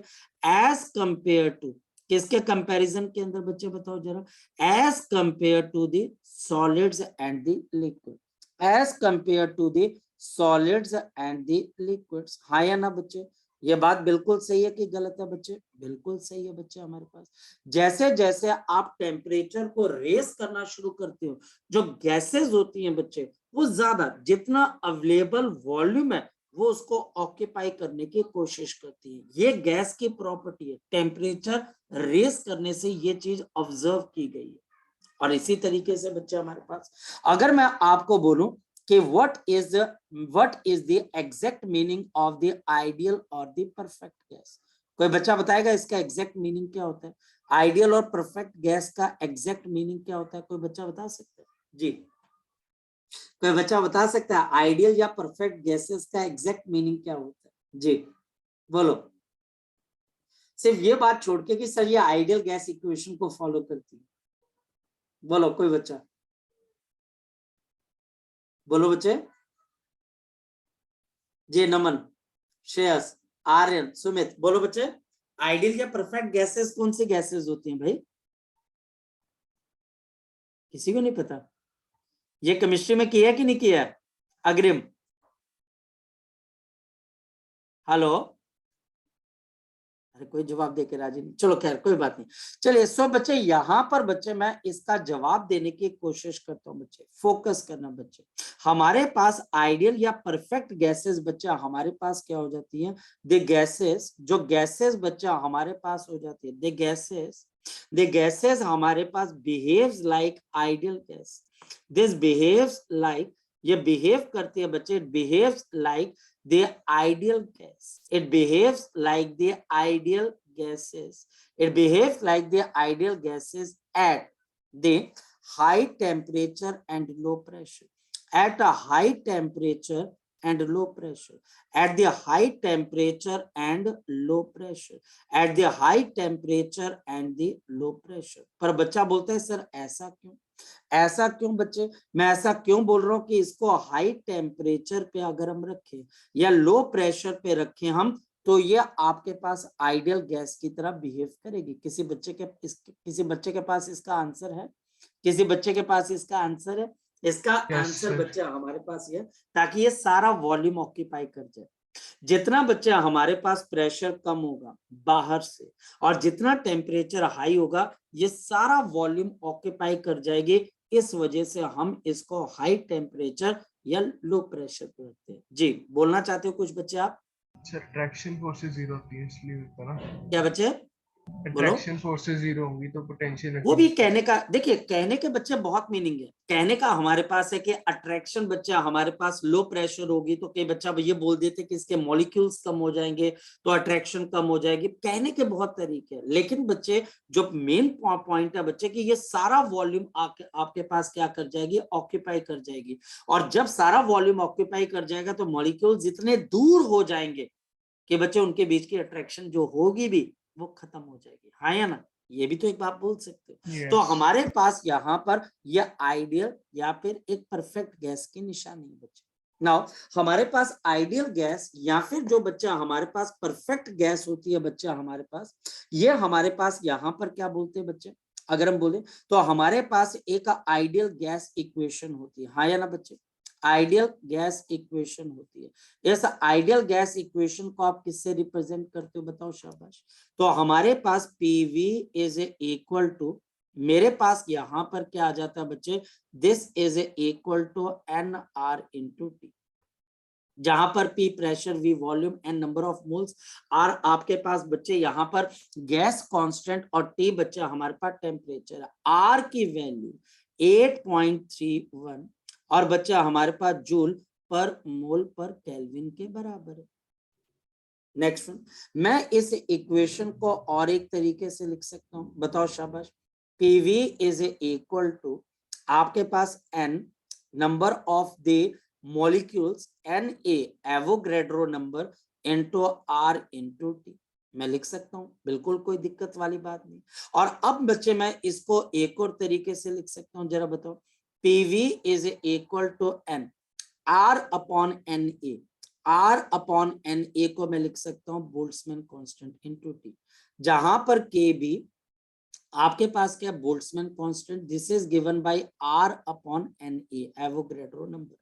एज कंपेयर टू, किसके कंपैरिजन के अंदर बच्चे बताओ जरा? As compare to the solids and the liquid, as compare to the solids and the liquids. हाँ या ना बच्चे? ये बात बिल्कुल सही है कि गलत है बच्चे? बिल्कुल सही है बच्चे हमारे पास। जैसे जैसे आप टेम्परेचर को रेस करना शुरू करते हो, जो गैसेस होती हैं बच्चे वो ज्यादा, जितना अवेलेबल वॉल्यूम है वो उसको ऑक्यूपाई करने की कोशिश करती है। ये गैस की प्रॉपर्टी है, टेम्परेचर रेस करने से ये चीज ऑब्जर्व की गई है। और इसी तरीके से बच्चे हमारे पास, अगर मैं आपको बोलूं कि what is the exact meaning of the ideal और द परफेक्ट गैस, कोई बच्चा बताएगा इसका एग्जैक्ट मीनिंग क्या होता है? आइडियल और परफेक्ट गैस का एग्जैक्ट मीनिंग क्या होता है? कोई बच्चा बता सकता है? जी, कोई बच्चा बता सकता है आइडियल या परफेक्ट गैसेस का एग्जैक्ट मीनिंग क्या होता है? जी बोलो। सिर्फ ये बात छोड़ के कि सर ये आइडियल गैस इक्वेशन को फॉलो करती है, बोलो कोई बच्चा, बोलो बच्चे। जी नमन, श्रेयस, आर्यन, सुमित, बोलो बच्चे। आइडियल या परफेक्ट गैसेस कौन सी गैसेस होती हैं भाई? किसी को नहीं पता? ये केमिस्ट्री में किया कि नहीं किया? अग्रिम, हेलो, अरे कोई जवाब देके राजी नहीं। चलो खैर कोई बात नहीं। चलिए सो बच्चे यहाँ पर बच्चे मैं इसका जवाब देने की कोशिश करता हूँ। बच्चे फोकस करना। बच्चे हमारे पास आइडियल या परफेक्ट गैसेस बच्चा हमारे पास क्या हो जाती है? द गैसेस, जो गैसेस बच्चा हमारे पास हो जाती है, द गैसेस हमारे पास behaves like ideal gas. This behaves like, ये बिहेव करती है बच्चे, it behaves like the ideal gas. It behaves like the ideal gases. It behaves like the ideal gases at the high temperature and low pressure. At a high temperature and low pressure. At the high temperature and low pressure. At the high temperature and the low pressure. पर बच्चा बोलता है sir ऐसा क्यों? ऐसा क्यों बच्चे? मैं ऐसा क्यों बोल रहा हूं कि इसको हाई टेम्परेचर पे अगर हम रखें या लो प्रेशर पे रखें हम, तो ये आपके पास आइडियल गैस की तरह बिहेव करेगी। किसी बच्चे के पास इसका आंसर है? किसी बच्चे के पास इसका आंसर है? इसका आंसर बच्चा हमारे पास ये, ताकि ये सारा वॉल्यूम ऑक्यूपाई कर जाए। जितना बच्चा हमारे पास प्रेशर कम होगा बाहर से और जितना टेम्परेचर हाई होगा, ये सारा वॉल्यूम ऑक्यूपाई कर जाएगी। इस वजह से हम इसको हाई टेम्परेचर या लो प्रेशर पे रखते हैं। जी बोलना चाहते हो कुछ बच्चे आप?
अट्रैक्शन फोर्सेस जीरो होती है इसलिए होता ना।
क्या बच्चे?
अट्रैक्शन फोर्सेस जीरो होंगी तो पोटेंशियल
वो भी कहने का, देखिए कहने के बच्चे बहुत मीनिंग है। कहने का हमारे पास है कि अट्रैक्शन बच्चा हमारे पास लो प्रेशर होगी तो कई बच्चा ये बोल देते कि इसके मॉलिक्यूल्स कम हो जाएंगे तो अट्रैक्शन कम हो जाएगी। कहने के बहुत तरीके हैं, लेकिन बच्चे जो मेन पॉइंट है बच्चे कि ये सारा वॉल्यूम आपके पास क्या कर जाएगी? ऑक्यूपाई कर जाएगी। और जब सारा वॉल्यूम ऑक्यूपाई कर जाएगा तो मॉलिक्यूल जितने दूर हो जाएंगे कि बच्चे उनके बीच की अट्रैक्शन जो होगी भी वो खत्म हो जाएगी। हाँ या ना? ये भी तो एक बात बोल सकते हो।
Yes.
तो हमारे पास यहाँ पर यह आइडियल या फिर एक परफेक्ट गैस की निशानी है बच्चे। नाउ हमारे पास आइडियल गैस या फिर जो बच्चा हमारे पास परफेक्ट गैस होती है बच्चा हमारे पास, ये हमारे पास यहाँ पर क्या बोलते हैं बच्चे? अगर हम बोले तो हमारे पास एक आइडियल गैस इक्वेशन होती है। हाँ या ना बच्चे? आइडियल गैस इक्वेशन होती है। इस आइडियल गैस इक्वेशन को आप किससे रिप्रेजेंट करते हो? बताओ शाबाश। तो हमारे पास PV इज इक्वल टू, मेरे पास यहां पर क्या आ जाता है बच्चे? This is equal to NR into T, जहां पर P pressure, V volume, N number of moles, R आपके पास बच्चे यहाँ पर गैस कांस्टेंट और T बच्चा हमारे पास टेम्परेचर है। R की वैल्यू 8.31 और बच्चा हमारे पास जूल पर मोल पर केल्विन के बराबर है। नेक्स्ट वन, मैं इस इक्वेशन को और एक तरीके से लिख सकता हूं, बताओ शाबाश। PV इज इक्वल टू आपके पास N number of the molecules, Na Avogadro number into R into T। मैं लिख सकता हूं, बिल्कुल कोई दिक्कत वाली बात नहीं। और अब बच्चे मैं इसको एक और तरीके से लिख सकता हूं, जरा बताओ। PV is equal to N R upon Na। R upon Na को मैं लिख सकता हूं बोल्ट्जमैन कांस्टेंट इनटू T, जहां पर K भी आपके पास क्या? Boltzmann constant. This is given by R upon Na Avogadro number.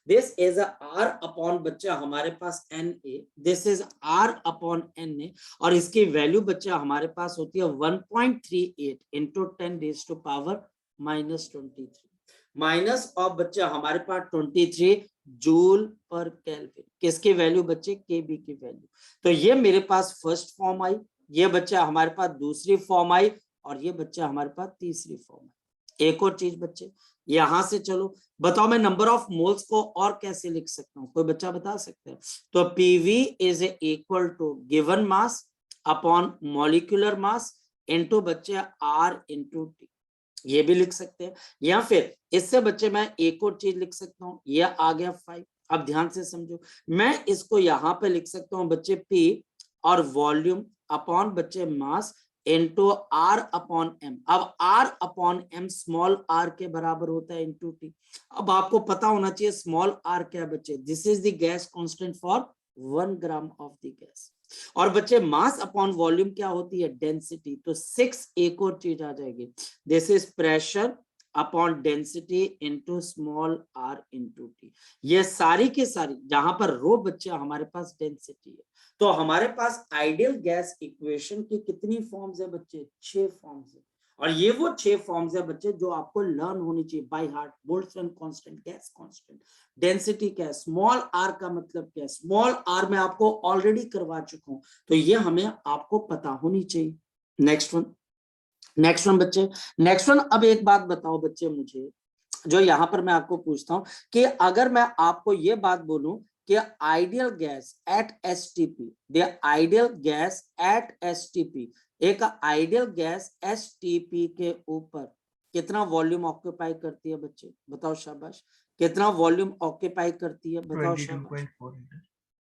This is R upon बच्चा हमारे पास Na, this is R upon Na और इसकी वैल्यू बच्चा हमारे पास होती है 1.38 into 10 raise to power -23। Minus of बच्चे हमारे पास 23 जूल पर केल्विन, किसकी वैल्यू बच्चे, केबी की वैल्यू। तो ये मेरे पास फर्स्ट फॉर्म आई, ये बच्चा हमारे पास दूसरी फॉर्म आई, और ये बच्चा हमारे पास तीसरी फॉर्म आई। एक और चीज बच्चे, यहां से चलो बताओ मैं नंबर ऑफ मोल्स को और कैसे लिख सकता हूँ, कोई बच्चा बता सकते हैं? तो P V is equal to given mass upon molecular mass into बच्चे आर इनटू टी, ये भी लिख सकते हैं। या फिर इससे बच्चे मैं एक और चीज लिख सकता हूँ, ये आ गया 5। अब ध्यान से समझो, मैं इसको यहाँ पे लिख सकता हूँ बच्चे P और वॉल्यूम अपॉन बच्चे mass into R upon M। अब R upon M small r के बराबर होता है इनटू T। अब आपको पता होना चाहिए स्मॉल r क्या बच्चे, this is the gas constant for 1 gram of the gas. और बच्चे मास अपॉन वॉल्यूम क्या होती है, डेंसिटी। तो 6 एक और चीज आ जाएगी, this is pressure upon density into small r into T. ये सारी की सारी जहां पर रो बच्चे हमारे पास डेंसिटी है। तो हमारे पास आइडियल गैस इक्वेशन की कितनी फॉर्म्स है बच्चे, 6 फॉर्म्स है। और ये वो 6 फॉर्म्स है बच्चे जो आपको लर्न होनी चाहिए by heart. Boltzmann constant, gas constant, density क्या है, स्मॉल r का मतलब क्या है, स्मॉल r मैं आपको ऑलरेडी करवा चुका हूं, तो ये हमें आपको पता होनी चाहिए। नेक्स्ट वन बच्चे, नेक्स्ट वन। अब एक बात बताओ बच्चे मुझे, जो यहां पर मैं आपको पूछता हूं कि अगर मैं आपको ये बात बोलूं कि ideal gas at STP, the ideal gas at STP, एक आइडियल गैस एसटीपी के ऊपर कितना वॉल्यूम ऑक्यूपाई करती है बच्चे, बताओ शाबाश, कितना वॉल्यूम ऑक्यूपाई करती है, बताओ शाबाश।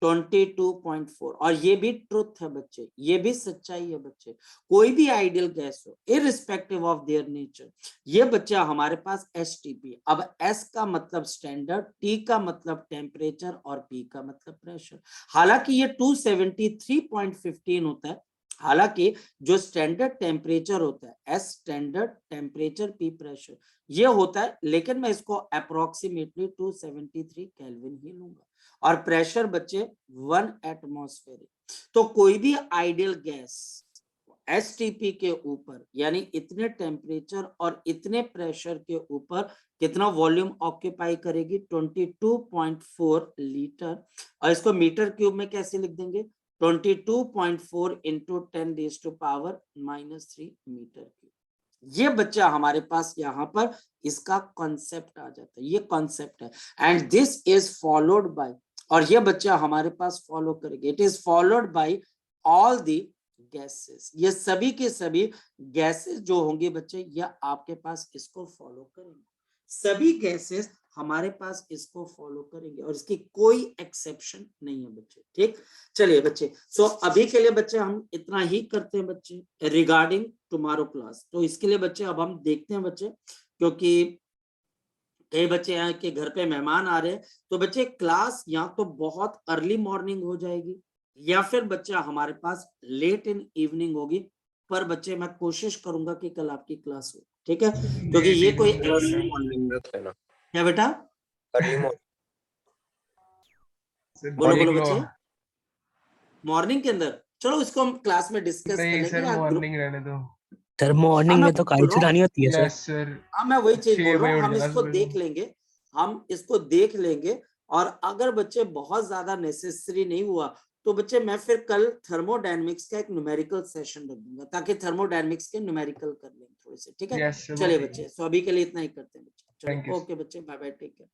22.4। और ये भी ट्रुथ है बच्चे, ये भी सच्चाई है बच्चे। कोई भी आइडियल गैस हो इररिस्पेक्टिव ऑफ देयर नेचर, ये बच्चा हमारे पास एसटीपी। अब एस का मतलब स्टैंडर्ड, टी का मतलब टेम्परेचर और पी का मतलब प्रेशर। हालांकि ये 273.15 होता है, हालांकि जो स्टैंडर्ड टेम्परेचर होता है S standard temperature P pressure ये होता है, लेकिन मैं इसको अप्रोक्सीमेटली 273 केल्विन ही लूंगा। और प्रेशर बच्चे 1 एटमॉस्फेरिक। तो कोई भी आइडियल गैस एसटीपी के ऊपर यानी इतने टेम्परेचर और इतने प्रेशर के ऊपर कितना वॉल्यूम ऑक्यूपाई करेगी, 22.4 लीटर। और इसको मीटर क्यूब में कैसे लिख देंगे, 22.4 इंटू 10⁻³ मीटर क्यूब। ये बच्चा हमारे पास यहाँ पर इसका कॉन्सेप्ट आ जाता है, ये कॉन्सेप्ट है। And this is followed by, और ये बच्चा हमारे पास फॉलो करेगा, it is followed by all the gases. ये सभी के सभी गैसेस जो होंगे बच्चे, ये आपके पास इसको फॉलो करेंगे, सभी गैसेस हमारे पास इसको फॉलो करेंगे, और इसकी कोई एक्सेप्शन नहीं है बच्चे। ठीक, चलिए बच्चे, सो अभी के लिए बच्चे हम इतना ही करते हैं बच्चे रिगार्डिंग टुमारो क्लास। तो इसके लिए बच्चे अब हम देखते हैं बच्चे, क्योंकि कई बच्चे यहाँ के घर पे मेहमान आ रहे हैं, तो बच्चे क्लास या तो बहुत अर्ली मॉर्निंग हो जाएगी या फिर बच्चा हमारे पास लेट इन इवनिंग होगी। पर बच्चे मैं कोशिश करूंगा कि कल आपकी क्लास हो, ठीक है, क्योंकि ये कोई क्या बेटा, बोलो बच्चे, मॉर्निंग के अंदर। चलो इसको हम क्लास में डिस्कस कर
नहीं
लेंगे
सर, मॉर्निंग रहने दो
सर। मॉर्निंग में तो काई चुरानी होती है
यस सर।
हाँ मैं वही चीज बोल रहा हूँ,
6
हम
बजे
इसको
उठ
देख
जाना
लेंगे, हम इसको देख लेंगे। और अगर बच्चे बहुत ज्यादा नेसेसरी नहीं हुआ तो बच्चे मैं फिर कल थर्मोडायनेमिक्स का एक न्यूमेरिकल सेशन रख दूंगा, ताकि थर्मोडायनेमिक्स के न्यूमेरिकल कर लें थोड़े से, ठीक है।
यस सर,
चलिए बच्चे, सो अभी के लिए इतना ही करते हैं बच्चे,
Thank
चलो
you,
ओके बच्चे, बाय बाय, टेक केयर।